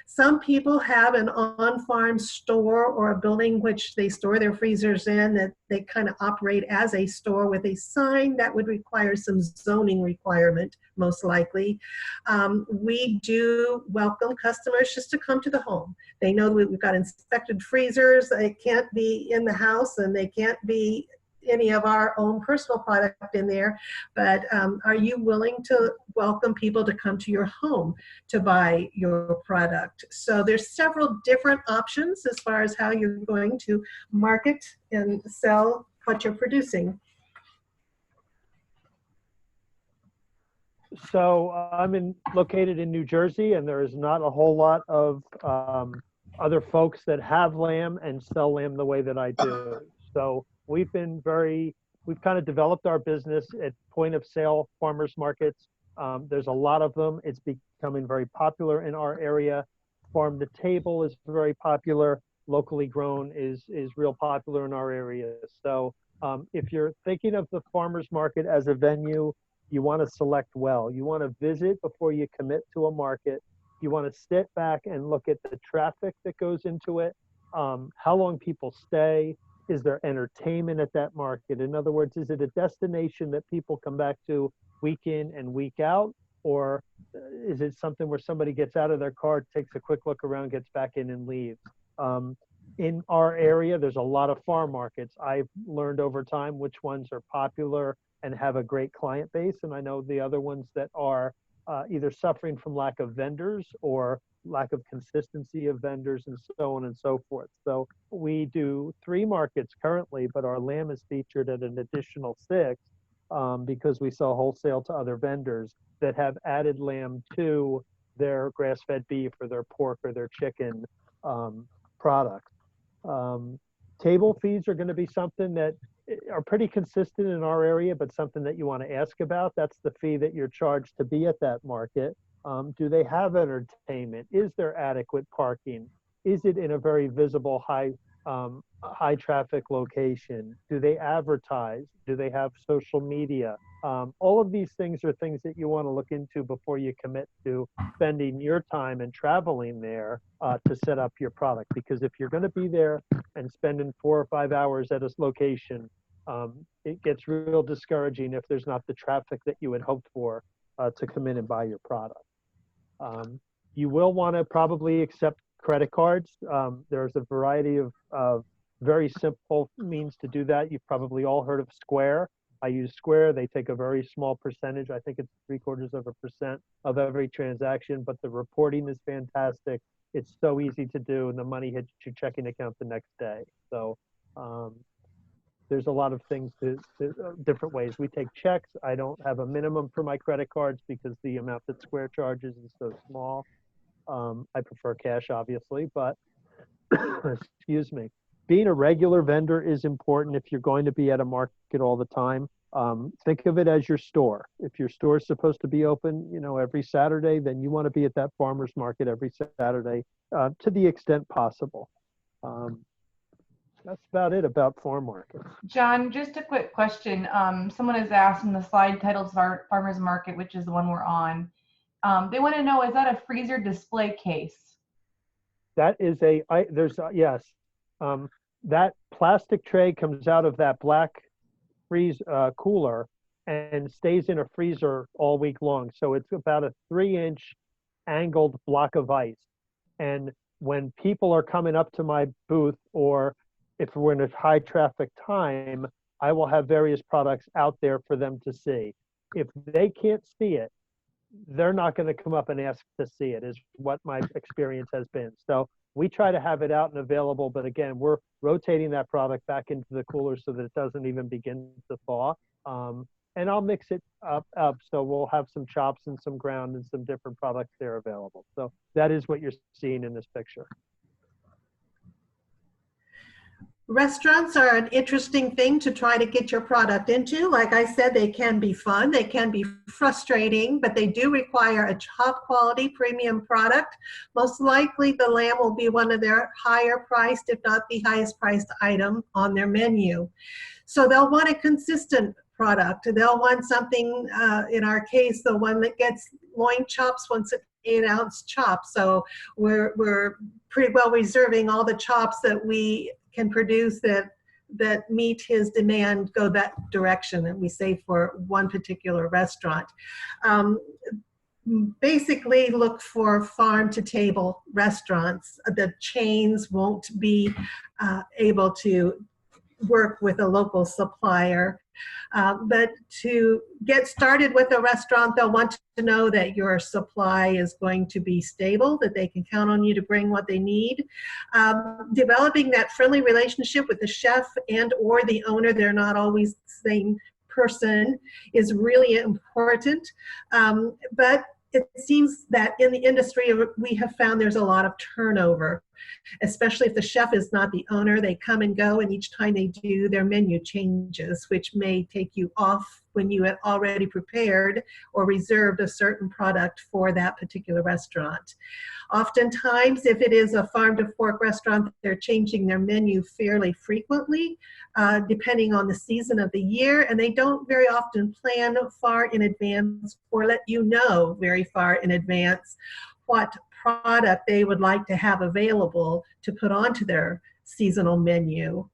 Some people have an on-farm store or a building which they store their freezers in, that they kind of operate as a store with a sign that would require some zoning requirement, most likely. We do welcome customers just to come to the home. They know we've got inspected freezers. They can't be in the house and they can't be any of our own personal product in there, but are you willing to welcome people to come to your home to buy your product? So there's several different options as far as how you're going to market and sell what you're producing. So I'm located in New Jersey, and there is not a whole lot of other folks that have lamb and sell lamb the way that I do. So we've kind of developed our business at point of sale farmers markets. There's a lot of them. It's becoming very popular in our area. Farm to table is very popular. Locally grown is real popular in our area. So if you're thinking of the farmers market as a venue, you want to select well. You want to visit before you commit to a market. You want to sit back and look at the traffic that goes into it, how long people stay. Is there entertainment at that market? In other words, is it a destination that people come back to week in and week out? Or is it something where somebody gets out of their car, takes a quick look around, gets back in and leaves? In our area, there's a lot of farm markets. I've learned over time which ones are popular and have a great client base. And I know the other ones that are either suffering from lack of vendors or lack of consistency of vendors and so on and so forth. So we do 3 markets currently, but our lamb is featured at an additional 6 because we sell wholesale to other vendors that have added lamb to their grass-fed beef or their pork or their chicken products. Table fees are going to be something that are pretty consistent in our area, but something that you want to ask about. That's the fee that you're charged to be at that market. Do they have entertainment? Is there adequate parking? Is it in a very visible, high traffic location? Do they advertise? Do they have social media? All of these things are things that you want to look into before you commit to spending your time and traveling there to set up your product. Because if you're going to be there and spending 4 or 5 hours at a location, it gets real discouraging if there's not the traffic that you had hoped for to come in and buy your product. You will want to probably accept credit cards. There's a variety of very simple means to do that. You've probably all heard of Square. I use Square. They take a very small percentage. I think it's 0.75% of every transaction, but the reporting is fantastic. It's so easy to do, and the money hits your checking account the next day. So there's a lot of things, different ways. We take checks. I don't have a minimum for my credit cards because the amount that Square charges is so small. I prefer cash, obviously, but excuse me. Being a regular vendor is important if you're going to be at a market all the time. Think of it as your store. If your store is supposed to be open, every Saturday, then you want to be at that farmer's market every Saturday to the extent possible. That's about it about farm markets. John, just a quick question. Someone has asked in the slide titled Farmers Market, which is the one we're on. They want to know, is that a freezer display case? That is yes. That plastic tray comes out of that black cooler and stays in a freezer all week long. So it's about a 3-inch angled block of ice. And when people are coming up to my booth, or if we're in a high traffic time, I will have various products out there for them to see. If they can't see it, they're not going to come up and ask to see it, is what my experience has been. So we try to have it out and available, but again, we're rotating that product back into the cooler so that it doesn't even begin to thaw. And I'll mix it up, so we'll have some chops and some ground and some different products there available. So that is what you're seeing in this picture. Restaurants are an interesting thing to try to get your product into. Like I said, they can be fun, they can be frustrating, but they do require a top quality premium product. Most likely the lamb will be one of their higher priced, if not the highest priced item on their menu. So they'll want a consistent product. They'll want something, in our case, the one that gets loin chops once an 8-ounce chop. So we're pretty well reserving all the chops that we can produce that meet his demand, go that direction that we say for one particular restaurant. Basically look for farm to table restaurants. The chains won't be able to work with a local supplier. But to get started with a restaurant, they'll want to know that your supply is going to be stable, that they can count on you to bring what they need. Developing that friendly relationship with the chef and or the owner, they're not always the same person, is really important. But it seems that in the industry, we have found there's a lot of turnover. especially if the chef is not the owner. They come and go, and each time they do, their menu changes, which may take you off when you had already prepared or reserved a certain product for that particular restaurant. Oftentimes, if it is a farm to fork restaurant, they're changing their menu fairly frequently, depending on the season of the year, and they don't very often plan far in advance or let you know very far in advance what product they would like to have available to put onto their seasonal menu.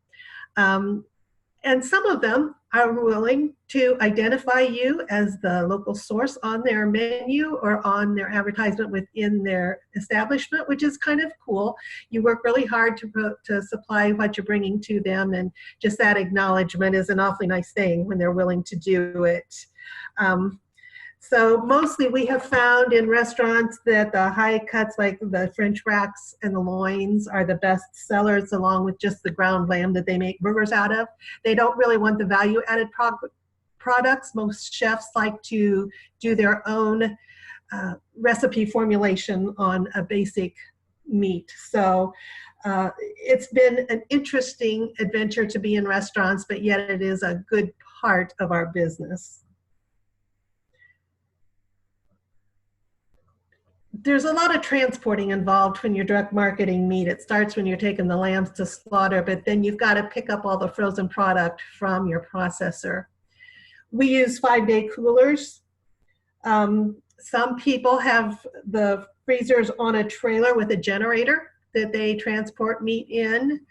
And some of them are willing to identify you as the local source on their menu or on their advertisement within their establishment, which is kind of cool. You work really hard to supply what you're bringing to them, and just that acknowledgement is an awfully nice thing when they're willing to do it. So mostly we have found in restaurants that the high cuts, like the French racks and the loins, are the best sellers, along with just the ground lamb that they make burgers out of. They don't really want the value added products. Most chefs like to do their own recipe formulation on a basic meat. So it's been an interesting adventure to be in restaurants, but yet it is a good part of our business. There's a lot of transporting involved when you're direct marketing meat. It starts when you're taking the lambs to slaughter, but then you've got to pick up all the frozen product from your processor. We use 5-day coolers. Some people have the freezers on a trailer with a generator that they transport meat in.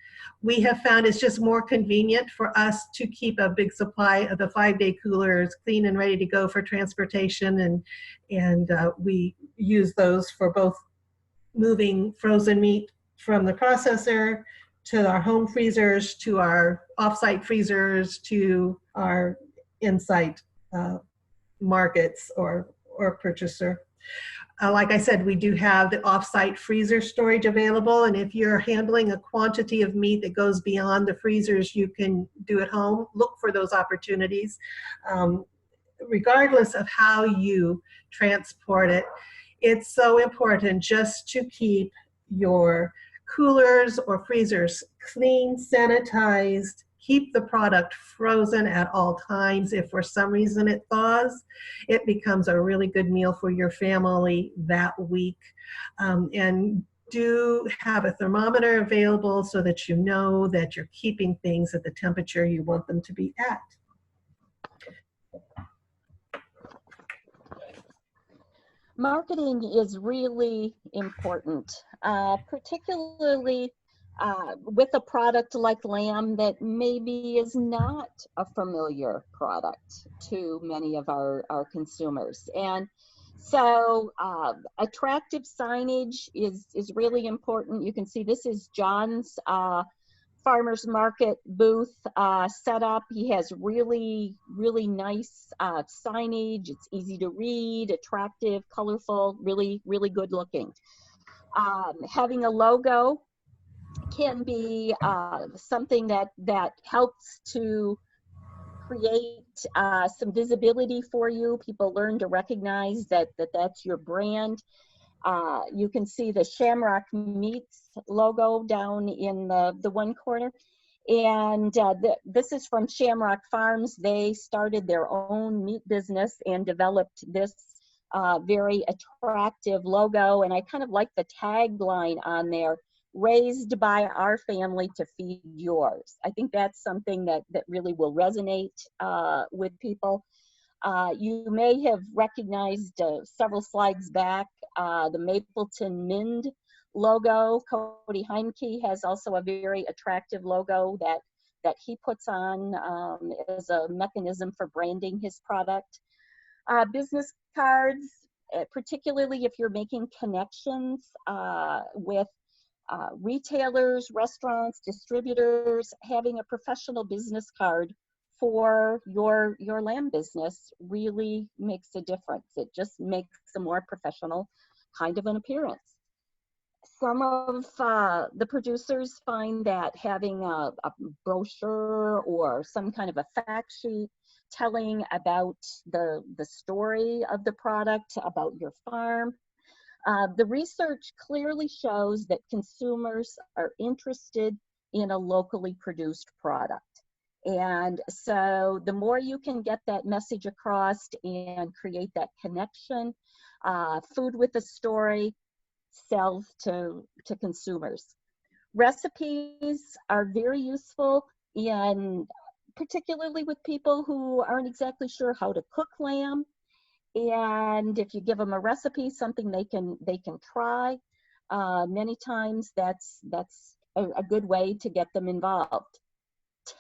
We have found it's just more convenient for us to keep a big supply of the 5-day coolers clean and ready to go for transportation, and we use those for both moving frozen meat from the processor to our home freezers, to our off-site freezers, to our in-site markets or purchaser. Like I said, we do have the off-site freezer storage available, and if you're handling a quantity of meat that goes beyond the freezers you can do at home, look for those opportunities. Regardless of how you transport it, it's so important just to keep your coolers or freezers clean, sanitized. Keep the product frozen at all times. If for some reason it thaws, it becomes a really good meal for your family that week. And do have a thermometer available so that you know that you're keeping things at the temperature you want them to be at. Marketing is really important, particularly with a product like lamb that maybe is not a familiar product to many of our consumers. And so attractive signage is really important. You can see this is John's farmer's market booth set up. He has really, really nice signage. It's easy to read, attractive, colorful, really, really good looking. Having a logo can be something that helps to create some visibility for you. People learn to recognize that's your brand. You can see the Shamrock Meats logo down in the one corner. And this is from Shamrock Farms. They started their own meat business and developed this very attractive logo. And I kind of like the tagline on there, raised by our family to feed yours. I think that's something that really will resonate with people. You may have recognized several slides back, the Mapleton Mind logo. Cody Heimke has also a very attractive logo that he puts on as a mechanism for branding his product. Business cards, particularly if you're making connections with retailers, restaurants, distributors, having a professional business card for your lamb business really makes a difference. It just makes a more professional kind of an appearance. Some of the producers find that having a brochure or some kind of a fact sheet telling about the story of the product, about your farm, The research clearly shows that consumers are interested in a locally produced product. And so the more you can get that message across and create that connection, food with a story sells to consumers. Recipes are very useful, in particularly with people who aren't exactly sure how to cook lamb. And if you give them a recipe, something they can try, many times that's a good way to get them involved.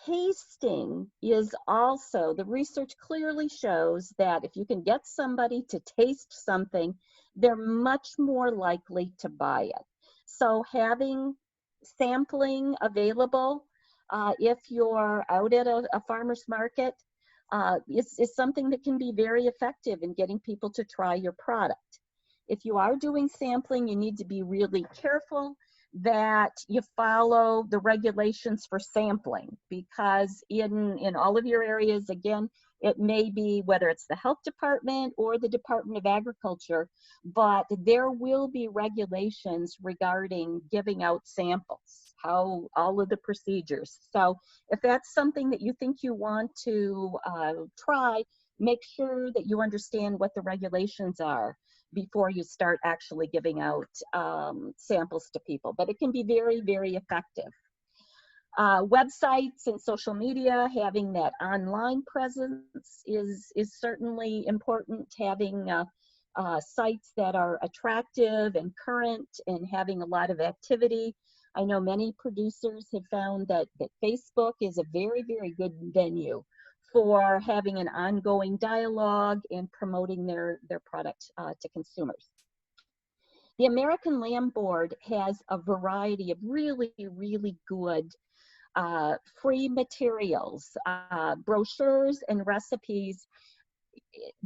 Tasting is also, the research clearly shows that if you can get somebody to taste something, they're much more likely to buy it. So having sampling available, if you're out at a farmer's market, is something that can be very effective in getting people to try your product. If you are doing sampling, you need to be really careful that you follow the regulations for sampling, because in all of your areas, again, it may be whether it's the health department or the Department of Agriculture, but there will be regulations regarding giving out samples, how all of the procedures. So if that's something that you think you want to try, make sure that you understand what the regulations are before you start actually giving out samples to people. But it can be very, very effective. Websites and social media, having that online presence is certainly important. Having sites that are attractive and current and having a lot of activity. I know many producers have found that Facebook is a very, very good venue for having an ongoing dialogue and promoting their product to consumers. The American Lamb Board has a variety of really, really good free materials, brochures and recipes.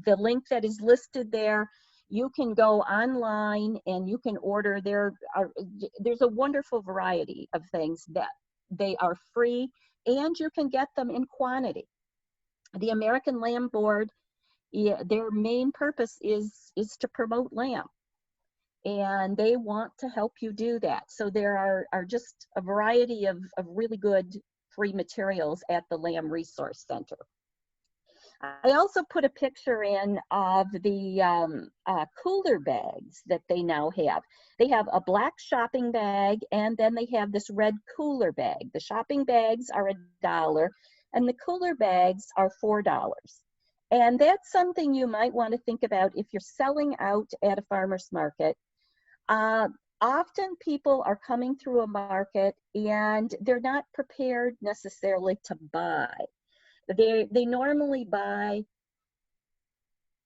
The link that is listed there, you can go online and you can order. There's a wonderful variety of things that they are free, and you can get them in quantity. The American Lamb Board, their main purpose is to promote lamb, and they want to help you do that. So there are just a variety of really good free materials at the Lamb Resource Center. I also put a picture in of the cooler bags that they now have. They have a black shopping bag, and then they have this red cooler bag. The shopping bags are $1, and the cooler bags are $4. And that's something you might want to think about if you're selling out at a farmer's market. Often people are coming through a market and they're not prepared necessarily to buy. They normally buy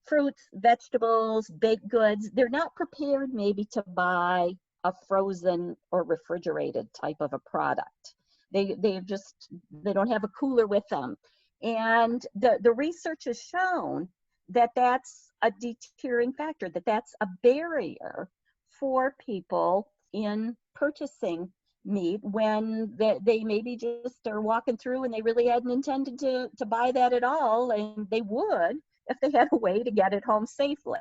fruits, vegetables, baked goods. They're not prepared maybe to buy a frozen or refrigerated type of a product. They don't have a cooler with them. And the research has shown that that's a deterring factor, that's a barrier for people in purchasing meat when they maybe just are walking through and they really hadn't intended to buy that at all, and they would if they had a way to get it home safely.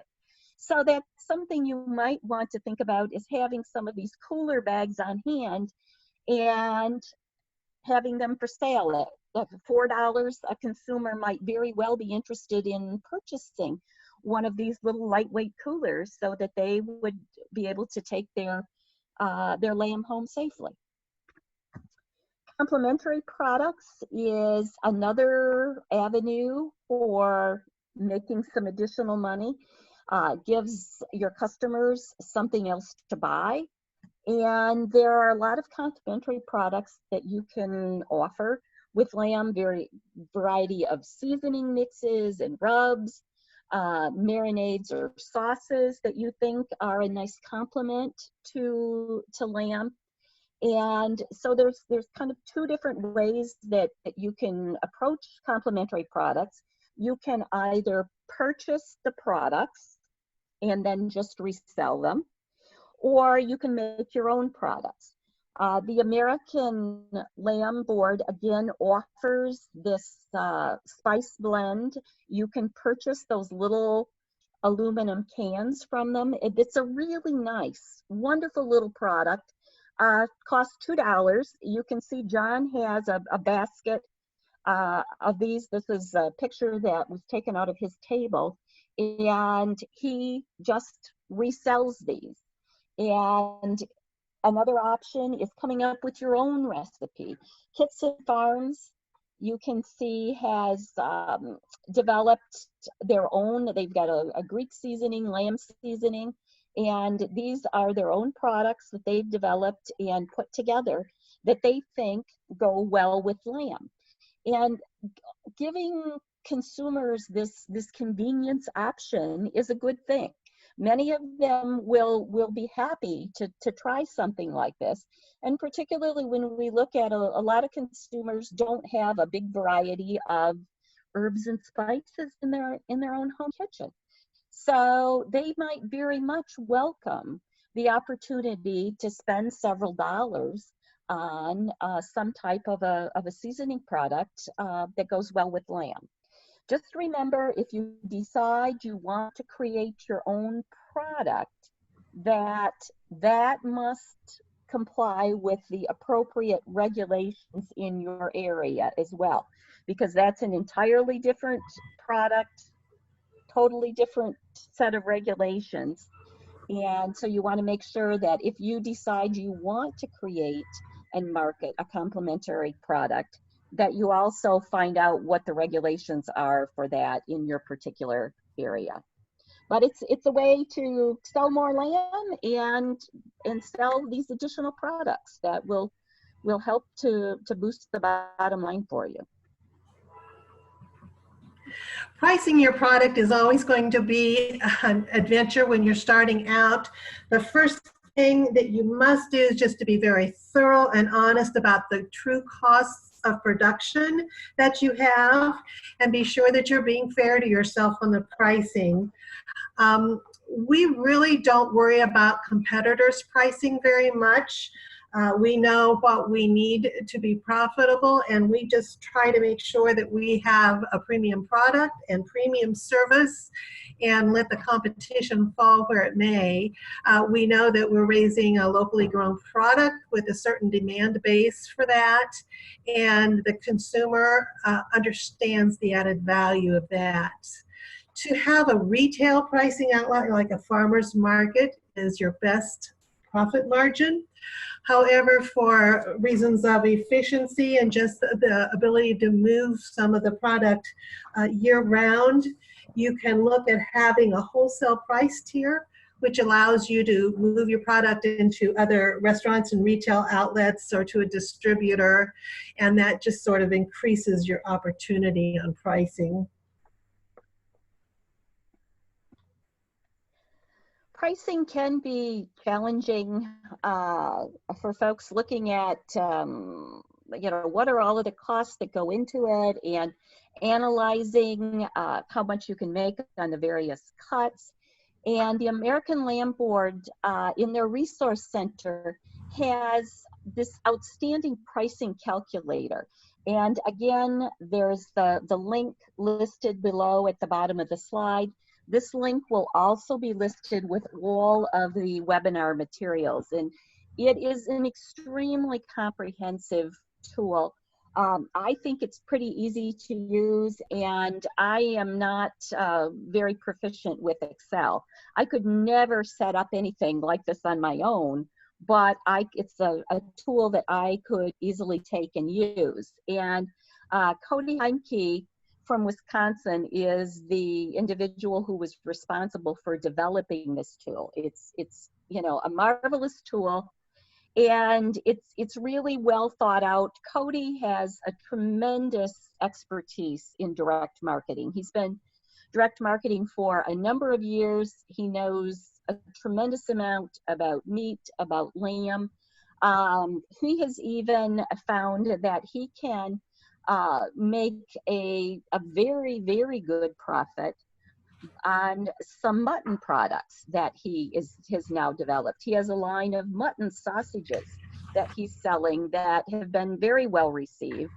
So that's something you might want to think about, is having some of these cooler bags on hand and having them for sale. At $4, a consumer might very well be interested in purchasing one of these little lightweight coolers so that they would be able to take their lamb home safely. Complementary products is another avenue for making some additional money. Gives your customers something else to buy. And there are a lot of complementary products that you can offer with lamb, variety of seasoning mixes and rubs, marinades or sauces that you think are a nice complement to lamb. And so there's kind of two different ways that you can approach complementary products. You can either purchase the products and then just resell them, or you can make your own products. The American Lamb Board, again, offers this spice blend. You can purchase those little aluminum cans from them. It's a really nice, wonderful little product. Costs $2. You can see John has a basket of these. This is a picture that was taken out of his table, and he just resells these. And another option is coming up with your own recipe. Kitson Farms, you can see, has developed their own. They've got a Greek seasoning, lamb seasoning, and these are their own products that they've developed and put together that they think go well with lamb. And giving consumers this convenience option is a good thing. Many of them will be happy to try something like this. And particularly when we look at a lot of consumers don't have a big variety of herbs and spices in their own home kitchen. So they might very much welcome the opportunity to spend several dollars on some type of a seasoning product that goes well with lamb. Just remember, if you decide you want to create your own product, that must comply with the appropriate regulations in your area as well, because that's an entirely different product, totally different set of regulations. And so you want to make sure that if you decide you want to create and market a complementary product, that you also find out what the regulations are for that in your particular area. But it's a way to sell more lamb and sell these additional products that will help to boost the bottom line for you. Pricing your product is always going to be an adventure when you're starting out. The first thing that you must do is just to be very thorough and honest about the true costs of production that you have, and be sure that you're being fair to yourself on the pricing. We really don't worry about competitors' pricing very much. We know what we need to be profitable, and we just try to make sure that we have a premium product and premium service and let the competition fall where it may. We know that we're raising a locally grown product with a certain demand base for that, and the consumer understands the added value of that. To have a retail pricing outlet like a farmer's market is your best profit margin. However, for reasons of efficiency and just the ability to move some of the product year-round, you can look at having a wholesale price tier, which allows you to move your product into other restaurants and retail outlets or to a distributor, and that just sort of increases your opportunity on pricing. Pricing can be challenging for folks looking at, what are all of the costs that go into it, and analyzing how much you can make on the various cuts. And the American Lamb Board in their resource center has this outstanding pricing calculator. And again, there's the link listed below at the bottom of the slide. This link will also be listed with all of the webinar materials, and it is an extremely comprehensive tool. I think it's pretty easy to use, and I am not very proficient with Excel. I could never set up anything like this on my own, but it's a tool that I could easily take and use. And Cody Heimke from Wisconsin is the individual who was responsible for developing this tool. It's a marvelous tool, and it's really well thought out. Cody has a tremendous expertise in direct marketing. He's been direct marketing for a number of years. He knows a tremendous amount about meat, about lamb. He has even found that he can make a very, very good profit on some mutton products that he has now developed. He has a line of mutton sausages that he's selling that have been very well received.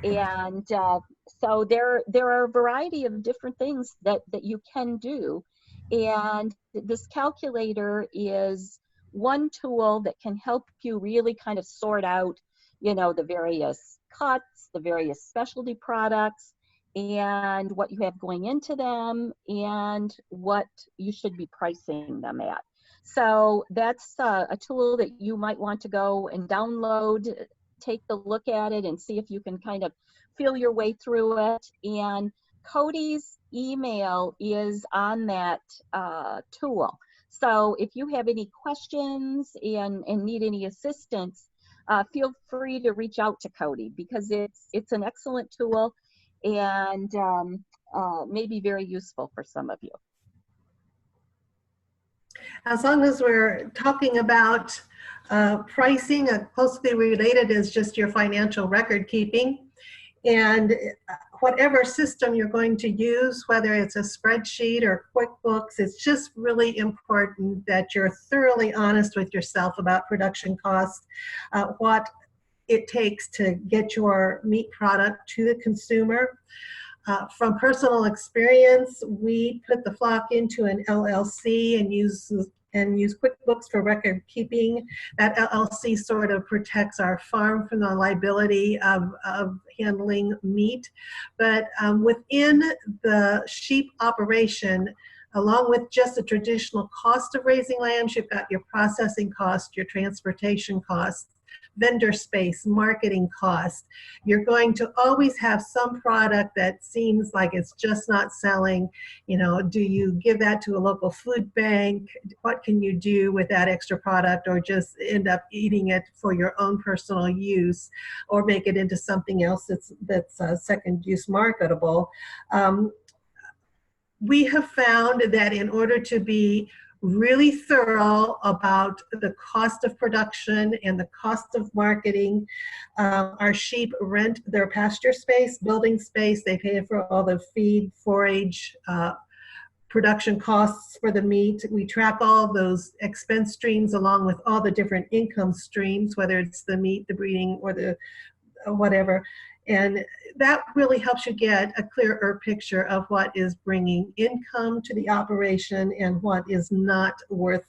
And so there are a variety of different things that you can do. And this calculator is one tool that can help you really kind of sort out, you know, the various cuts, the various specialty products, and what you have going into them, and what you should be pricing them at. So that's a tool that you might want to go and download, take a look at it, and see if you can kind of feel your way through it. And Cody's email is on that tool. So if you have any questions and need any assistance, feel free to reach out to Cody, because it's an excellent tool and may be very useful for some of you. As long as we're talking about pricing, closely related is just your financial record keeping. And whatever system you're going to use, whether it's a spreadsheet or QuickBooks, it's just really important that you're thoroughly honest with yourself about production costs, what it takes to get your meat product to the consumer. From personal experience, we put the flock into an LLC and use QuickBooks for record keeping. That LLC sort of protects our farm from the liability of handling meat. But within the sheep operation, along with just the traditional cost of raising lambs, you've got your processing cost, your transportation costs, vendor space, marketing cost. You're going to always have some product that seems like it's just not selling. You know, do you give that to a local food bank? What can you do with that extra product, or just end up eating it for your own personal use, or make it into something else that's second use marketable? We have found that in order to be really thorough about the cost of production and the cost of marketing, our sheep rent their pasture space, building space. They pay for all the feed, forage, production costs for the meat. We track all those expense streams along with all the different income streams, whether it's the meat, the breeding, or the whatever. And that really helps you get a clearer picture of what is bringing income to the operation and what is not worth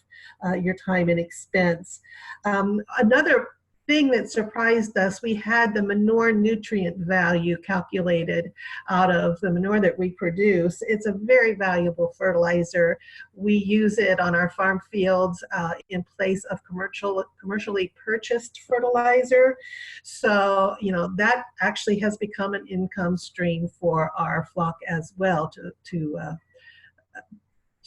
your time and expense. Another thing that surprised us, we had the manure nutrient value calculated out of the manure that we produce. It's a very valuable fertilizer. We use it on our farm fields in place of commercially purchased fertilizer. So, you know, that actually has become an income stream for our flock as well,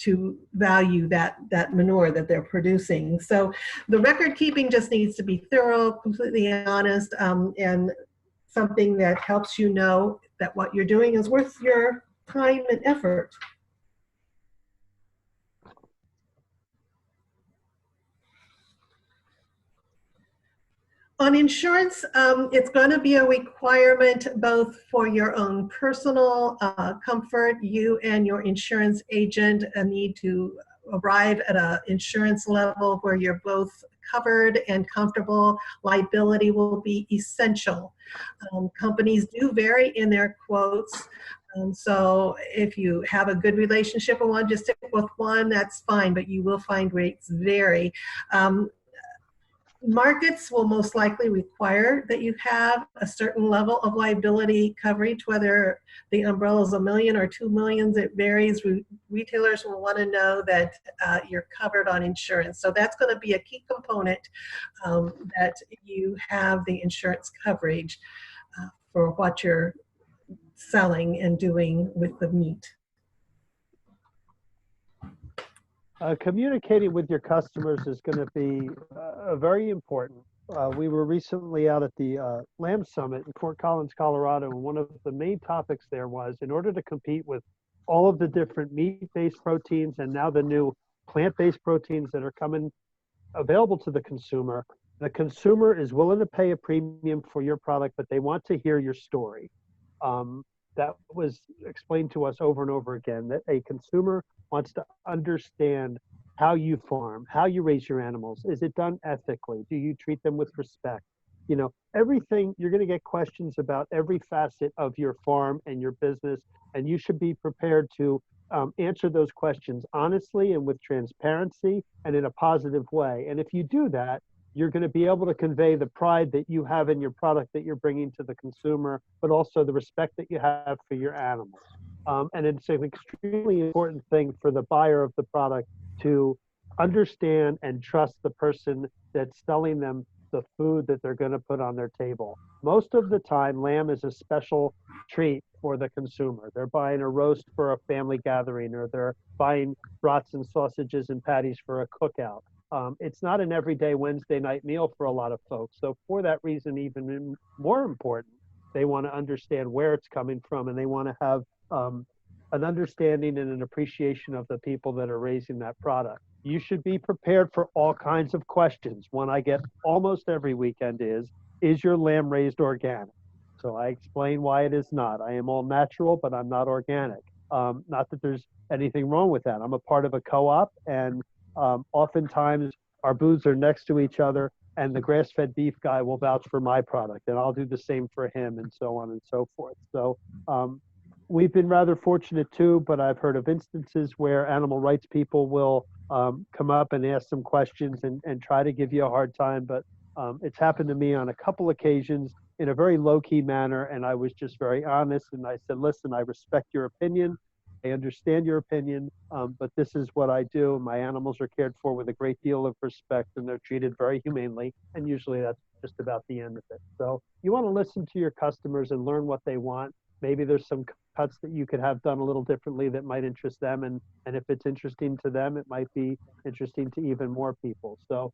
to value that manure that they're producing. So the record keeping just needs to be thorough, completely honest, and something that helps you know that what you're doing is worth your time and effort. On insurance, it's going to be a requirement both for your own personal comfort. You and your insurance agent need to arrive at an insurance level where you're both covered and comfortable. Liability will be essential. Companies do vary in their quotes. So if you have a good relationship with one, just stick with one, that's fine, but you will find rates vary. Markets will most likely require that you have a certain level of liability coverage, whether the umbrella is $1 million or $2 million, it varies. Retailers will want to know that you're covered on insurance. So that's going to be a key component, that you have the insurance coverage for what you're selling and doing with the meat. Communicating with your customers is going to be very important. We were recently out at the Lamb Summit in Fort Collins, Colorado, and one of the main topics there was, in order to compete with all of the different meat-based proteins and now the new plant-based proteins that are coming available to the consumer is willing to pay a premium for your product, but they want to hear your story. That was explained to us over and over again, that a consumer wants to understand how you farm, how you raise your animals. Is it done ethically? Do you treat them with respect? You know, everything, you're going to get questions about every facet of your farm and your business, and you should be prepared to answer those questions honestly and with transparency and in a positive way. And if you do that, you're going to be able to convey the pride that you have in your product that you're bringing to the consumer, but also the respect that you have for your animals. And it's an extremely important thing for the buyer of the product to understand and trust the person that's selling them the food that they're going to put on their table. Most of the time, lamb is a special treat for the consumer. They're buying a roast for a family gathering, or they're buying brats and sausages and patties for a cookout. It's not an everyday Wednesday night meal for a lot of folks. So for that reason, even more important, they want to understand where it's coming from, and they want to have an understanding and an appreciation of the people that are raising that product. You should be prepared for all kinds of questions. One I get almost every weekend is your lamb raised organic? So I explain why it is not. I am all natural, but I'm not organic. Not that there's anything wrong with that. I'm a part of a co-op, and oftentimes our booths are next to each other, and the grass-fed beef guy will vouch for my product, and I'll do the same for him, and so on and so forth. So we've been rather fortunate too, but I've heard of instances where animal rights people will come up and ask some questions and try to give you a hard time. But it's happened to me on a couple occasions in a very low-key manner, and I was just very honest, and I said, listen, I respect your opinion. I understand your opinion, but this is what I do. My animals are cared for with a great deal of respect, and they're treated very humanely, and usually that's just about the end of it. So you want to listen to your customers and learn what they want. Maybe there's some cuts that you could have done a little differently that might interest them, and if it's interesting to them, it might be interesting to even more people. So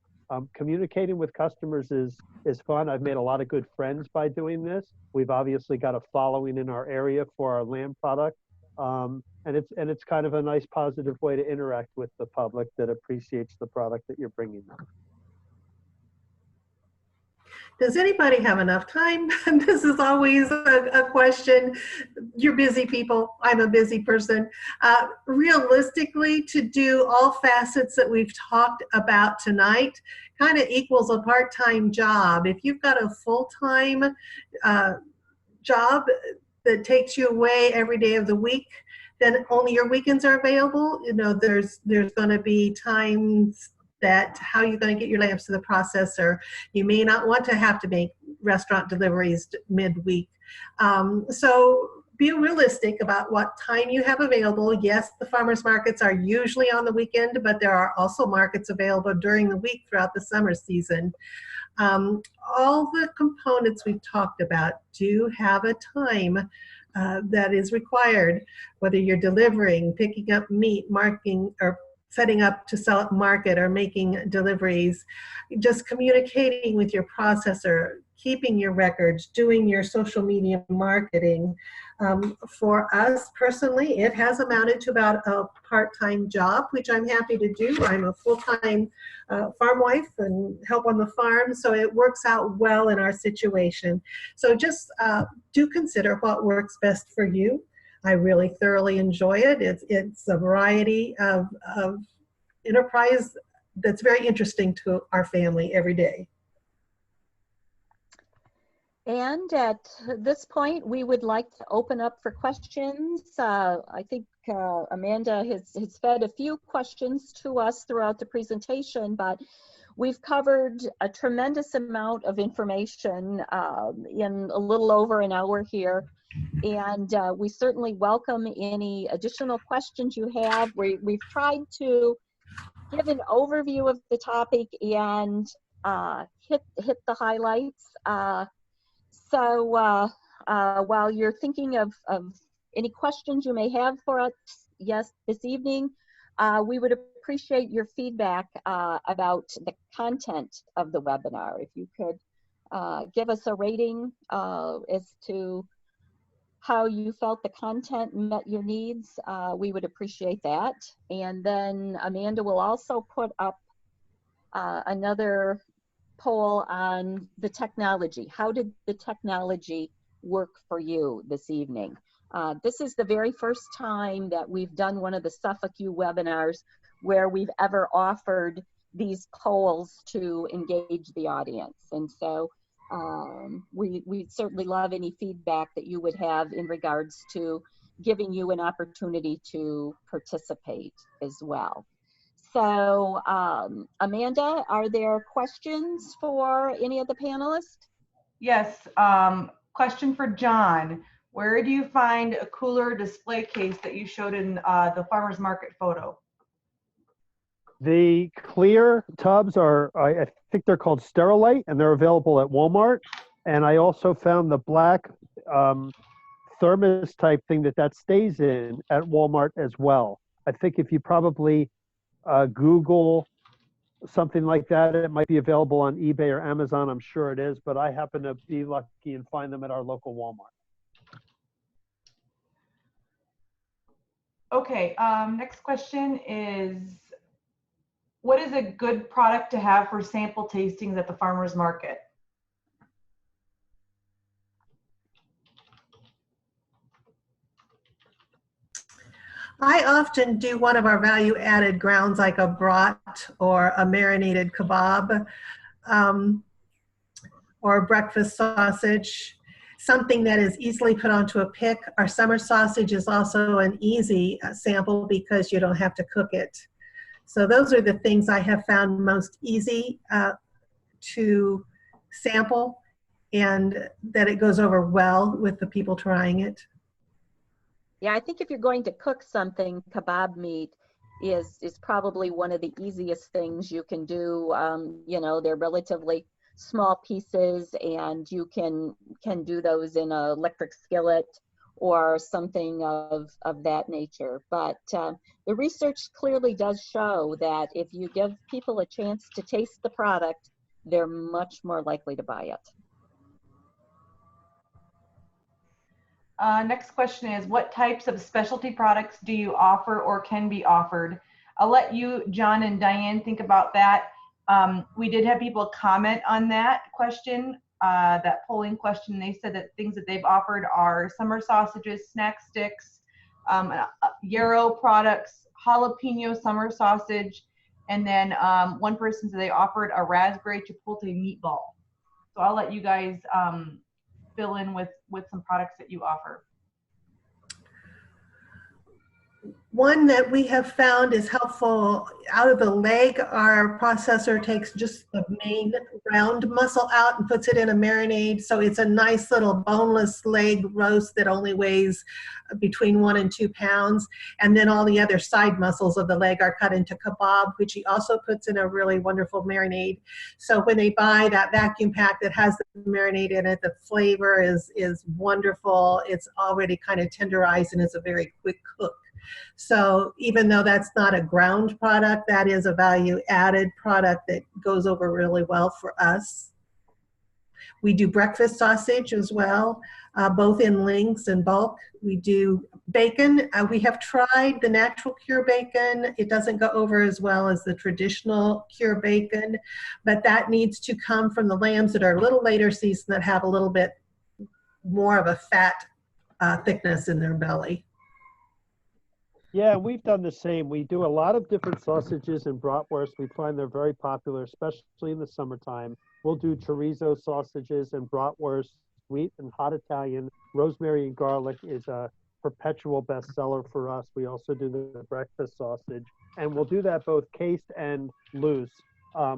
communicating with customers is fun. I've made a lot of good friends by doing this. We've obviously got a following in our area for our lamb product. And it's kind of a nice positive way to interact with the public that appreciates the product that you're bringing them. Does anybody have enough time? This is always a question. You're busy people. I'm a busy person. Realistically, to do all facets that we've talked about tonight kind of equals a part-time job. If you've got a full-time job that takes you away every day of the week, then only your weekends are available. You know, there's going to be times that how you're going to get your lambs to the processor. You may not want to have to make restaurant deliveries midweek. So be realistic about what time you have available. Yes, the farmers markets are usually on the weekend, but there are also markets available during the week throughout the summer season. All the components we've talked about do have a time that is required, whether you're delivering, picking up meat, marking, or setting up to sell at market, or making deliveries, just communicating with your processor, keeping your records, doing your social media marketing. For us personally, it has amounted to about a part-time job, which I'm happy to do. I'm a full-time farm wife and help on the farm, so it works out well in our situation. So just do consider what works best for you. I really thoroughly enjoy it. It's a variety of enterprise that's very interesting to our family every day. And at this point, we would like to open up for questions. I think Amanda has fed a few questions to us throughout the presentation, but we've covered a tremendous amount of information in a little over an hour here. And we certainly welcome any additional questions you have. We've tried to give an overview of the topic and hit the highlights. So while you're thinking of any questions you may have for us, yes, this evening, we would appreciate your feedback about the content of the webinar. If you could give us a rating as to how you felt the content met your needs, we would appreciate that. And then Amanda will also put up another poll on the technology. How did the technology work for you this evening? This is the very first time that we've done one of the Suffolk U webinars where we've ever offered these polls to engage the audience. And so we'd certainly love any feedback that you would have in regards to giving you an opportunity to participate as well. So, Amanda, are there questions for any of the panelists? Yes, question for John. Where do you find a cooler display case that you showed in the farmer's market photo? The clear tubs are, I think they're called Sterilite, and they're available at Walmart. And I also found the black thermos type thing that stays in at Walmart as well. I think if you probably Google something like that, it might be available on eBay or Amazon. I'm sure it is, but I happen to be lucky and find them at our local Walmart. Okay, next question is, what is a good product to have for sample tastings at the farmer's market? I often do one of our value-added grounds like a brat or a marinated kebab or a breakfast sausage, something that is easily put onto a pick. Our summer sausage is also an easy sample because you don't have to cook it. So those are the things I have found most easy to sample, and that it goes over well with the people trying it. Yeah, I think if you're going to cook something, kebab meat is probably one of the easiest things you can do. You know, they're relatively small pieces, and you can do those in an electric skillet or something of that nature. But the research clearly does show that if you give people a chance to taste the product, they're much more likely to buy it. Next question is, what types of specialty products do you offer or can be offered? I'll let you, John and Diane, think about that. We did have people comment on that question, that polling question. They said that things that they've offered are summer sausages, snack sticks, Yarrow products, jalapeno summer sausage, and then one person said they offered a raspberry chipotle meatball. So I'll let you guys fill in with some products that you offer. One that we have found is helpful, out of the leg, our processor takes just the main round muscle out and puts it in a marinade. So it's a nice little boneless leg roast that only weighs between 1 and 2 pounds. And then all the other side muscles of the leg are cut into kebab, which he also puts in a really wonderful marinade. So when they buy that vacuum pack that has the marinade in it, the flavor is wonderful. It's already kind of tenderized and it's a very quick cook. So even though that's not a ground product, that is a value added product that goes over really well for us. We do breakfast sausage as well, both in links and bulk. We do bacon. We have tried the natural cure bacon. It doesn't go over as well as the traditional cure bacon, but that needs to come from the lambs that are a little later season, that have a little bit more of a fat thickness in their belly. Yeah, we've done the same. We do a lot of different sausages and bratwurst. We find they're very popular, especially in the summertime. We'll do chorizo sausages and bratwurst, sweet and hot Italian. Rosemary and garlic is a perpetual bestseller for us. We also do the breakfast sausage, and we'll do that both cased and loose,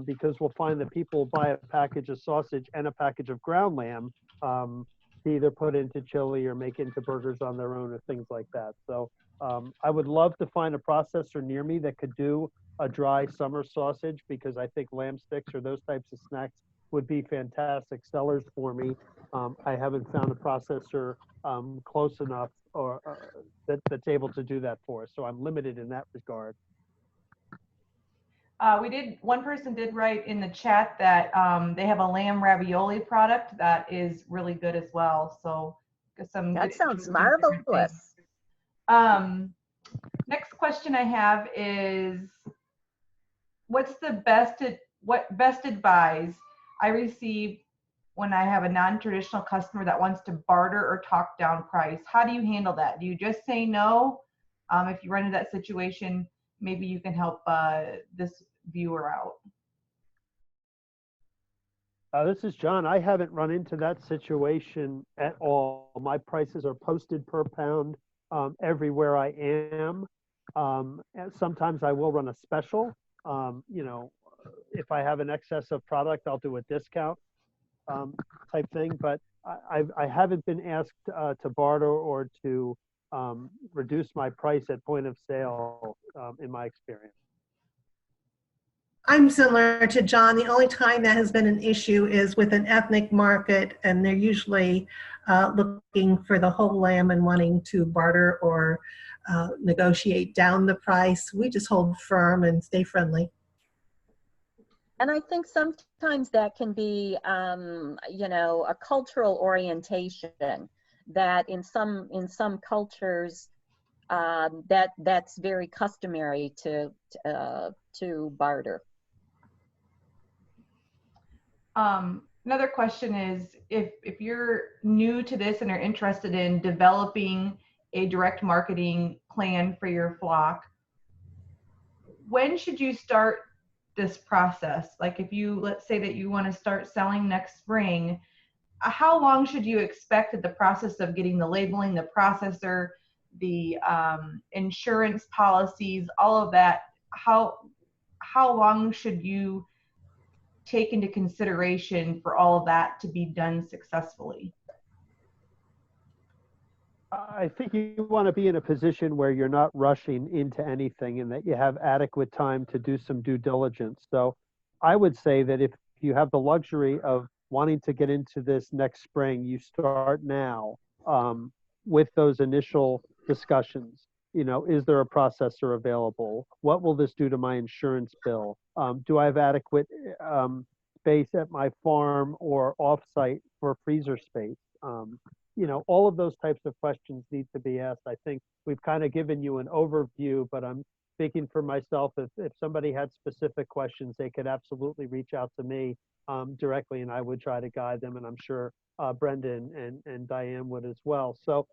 because we'll find that people buy a package of sausage and a package of ground lamb to either put into chili or make into burgers on their own or things like that. So I would love to find a processor near me that could do a dry summer sausage, because I think lamb sticks or those types of snacks would be fantastic sellers for me. I haven't found a processor close enough or that's able to do that for us, so I'm limited in that regard. One person did write in the chat that they have a lamb ravioli product that is really good as well. So that sounds marvelous. Next question I have is, what's the best advice I receive when I have a non-traditional customer that wants to barter or talk down price? How do you handle that? Do you just say no? If you run into that situation, maybe you can help this viewer out. This is John. I haven't run into that situation at all. My prices are posted per pound everywhere I am. And sometimes I will run a special. You know, if I have an excess of product, I'll do a discount type thing. But I haven't been asked to barter or to reduce my price at point of sale in my experience. I'm similar to John. The only time that has been an issue is with an ethnic market, and they're usually looking for the whole lamb and wanting to barter or negotiate down the price. We just hold firm and stay friendly. And I think sometimes that can be, you know, a cultural orientation that in some cultures that's very customary to barter. Another question is, if you're new to this and are interested in developing a direct marketing plan for your flock, when should you start this process? Like if you, let's say that you want to start selling next spring, how long should you expect that the process of getting the labeling, the processor, the insurance policies, all of that, how long should you take into consideration for all of that to be done successfully? I think you want to be in a position where you're not rushing into anything and that you have adequate time to do some due diligence. So I would say that if you have the luxury of wanting to get into this next spring, you start now with those initial discussions. You know, is there a processor available? What will this do to my insurance bill? Do I have adequate space at my farm or offsite for freezer space? You know, all of those types of questions need to be asked. I think we've kind of given you an overview, but I'm speaking for myself. If somebody had specific questions, they could absolutely reach out to me directly, and I would try to guide them. And I'm sure Brenda and Diane would as well. So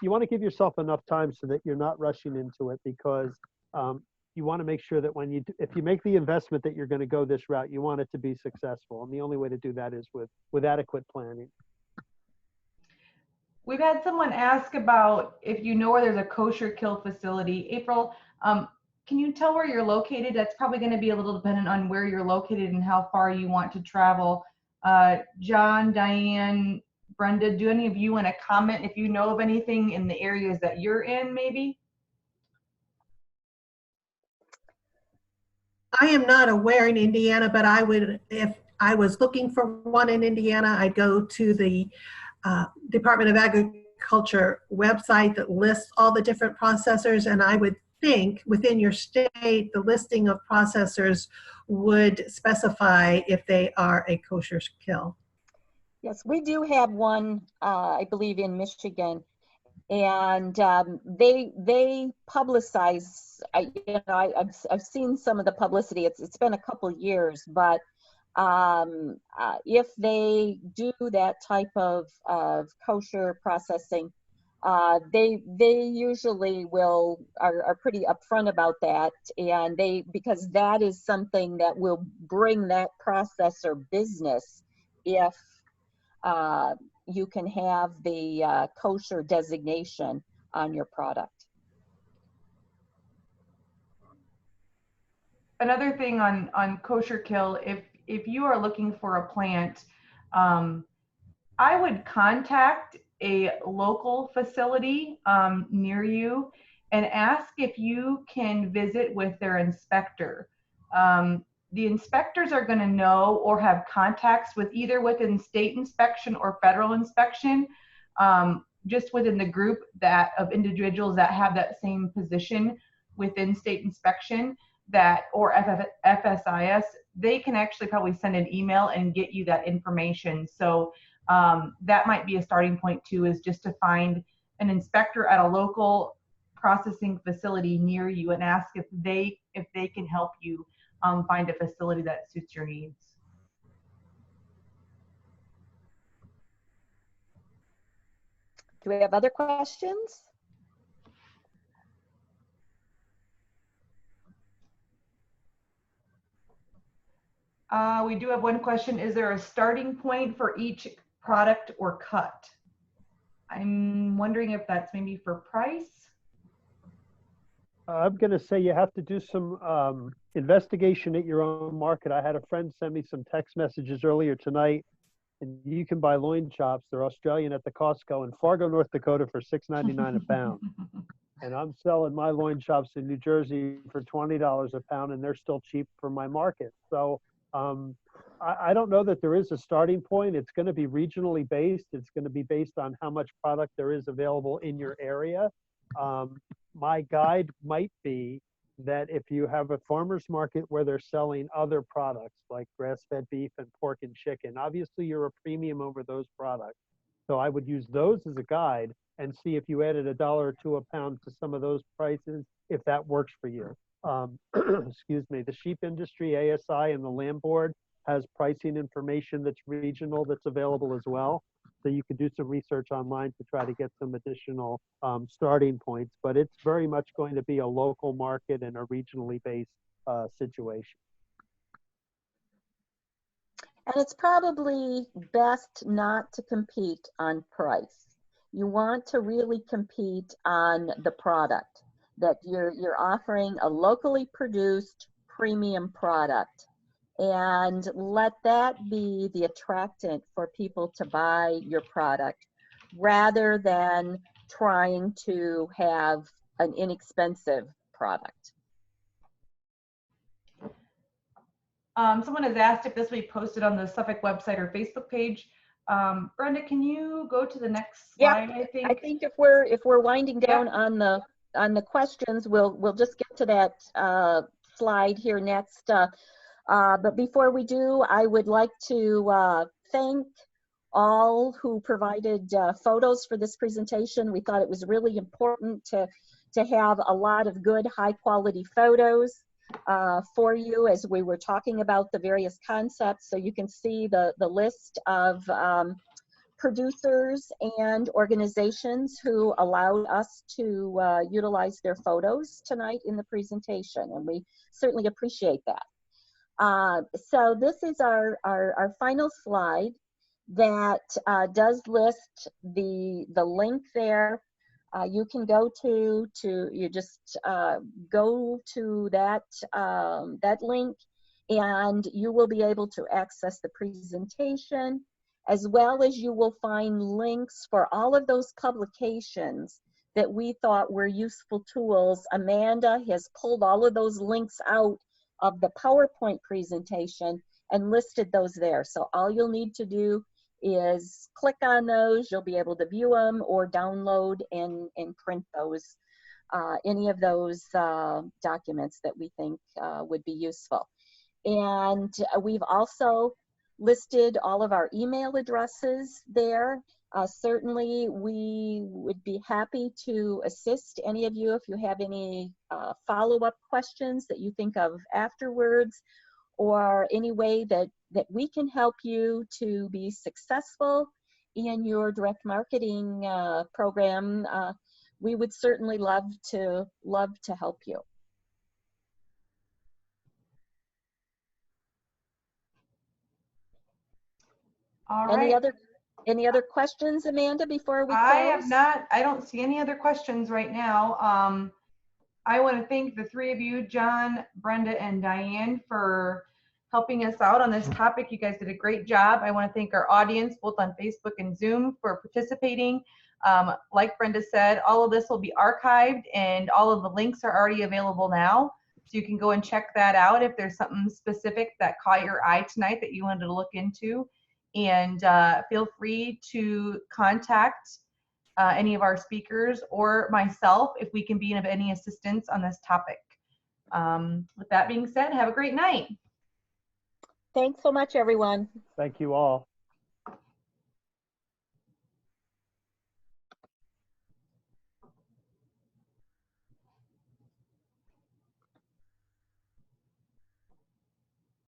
you want to give yourself enough time so that you're not rushing into it, because you want to make sure that when if you make the investment that you're going to go this route, you want it to be successful. And the only way to do that is with adequate planning. We've had someone ask about if you know where there's a kosher kill facility. April, can you tell where you're located? That's probably going to be a little dependent on where you're located and how far you want to travel. John, Diane, Brenda, do any of you want to comment if you know of anything in the areas that you're in, maybe? I am not aware in Indiana, but I would, if I was looking for one in Indiana, I'd go to the Department of Agriculture website that lists all the different processors, and I would think within your state the listing of processors would specify if they are a kosher kill. Yes, we do have one, I believe, in Michigan, and they publicize. I've seen some of the publicity. It's been a couple years, but if they do that type of kosher processing, they usually are pretty upfront about that, and because that is something that will bring that processor business if you can have the kosher designation on your product. Another thing on kosher kill, if you are looking for a plant, I would contact a local facility near you and ask if you can visit with their inspector. The inspectors are going to know or have contacts with either within state inspection or federal inspection, just within the group of individuals that have that same position within state inspection or FSIS. They can actually probably send an email and get you that information. So that might be a starting point too, is just to find an inspector at a local processing facility near you and ask if they can help you find a facility that suits your needs. Do we have other questions? We do have one question. Is there a starting point for each product or cut? I'm wondering if that's maybe for price. I'm going to say you have to do some investigation at your own market. I had a friend send me some text messages earlier tonight, and you can buy loin chops. They're Australian at the Costco in Fargo, North Dakota for $6.99 a pound. And I'm selling my loin chops in New Jersey for $20 a pound, and they're still cheap for my market. So I don't know that there is a starting point. It's going to be regionally based. It's going to be based on how much product there is available in your area. My guide might be that if you have a farmer's market where they're selling other products like grass-fed beef and pork and chicken, obviously you're a premium over those products. So I would use those as a guide and see if you added $1 or $2 a pound to some of those prices, if that works for you. Excuse me, the sheep industry, ASI, and the Land Board has pricing information that's regional that's available as well. So you could do some research online to try to get some additional starting points, but it's very much going to be a local market and a regionally based situation. And it's probably best not to compete on price. You want to really compete on the product, that you're offering a locally produced premium product, and let that be the attractant for people to buy your product rather than trying to have an inexpensive product. Someone has asked if this will be posted on the Suffolk website or Facebook page. Brenda, can you go to the next slide? Yeah, I think if we're winding down on the questions, we'll just get to that slide here next. But before we do, I would like to thank all who provided photos for this presentation. We thought it was really important to have a lot of good, high quality photos for you as we were talking about the various concepts. So you can see the list of producers and organizations who allowed us to utilize their photos tonight in the presentation, and we certainly appreciate that. So this is our final slide that does list the link there. You can go to you just go to that that link, and you will be able to access the presentation, as well as you will find links for all of those publications that we thought were useful tools. Amanda has pulled all of those links out of the PowerPoint presentation and listed those there. So all you'll need to do is click on those. You'll be able to view them or download and print those, any of those documents that we think would be useful. And we've also listed all of our email addresses there. Certainly we would be happy to assist any of you if you have any follow-up questions that you think of afterwards, or any way that we can help you to be successful in your direct marketing program. We would certainly love to help you. All right. Any other questions, Amanda, before we close? I have not. I don't see any other questions right now. I want to thank the three of you, John, Brenda, and Diane, for helping us out on this topic. You guys did a great job. I want to thank our audience, both on Facebook and Zoom, for participating. Like Brenda said, all of this will be archived, and all of the links are already available now. So you can go and check that out if there's something specific that caught your eye tonight that you wanted to look into. And feel free to contact any of our speakers or myself if we can be of any assistance on this topic. With that being said, have a great night. Thanks so much, everyone. Thank you all.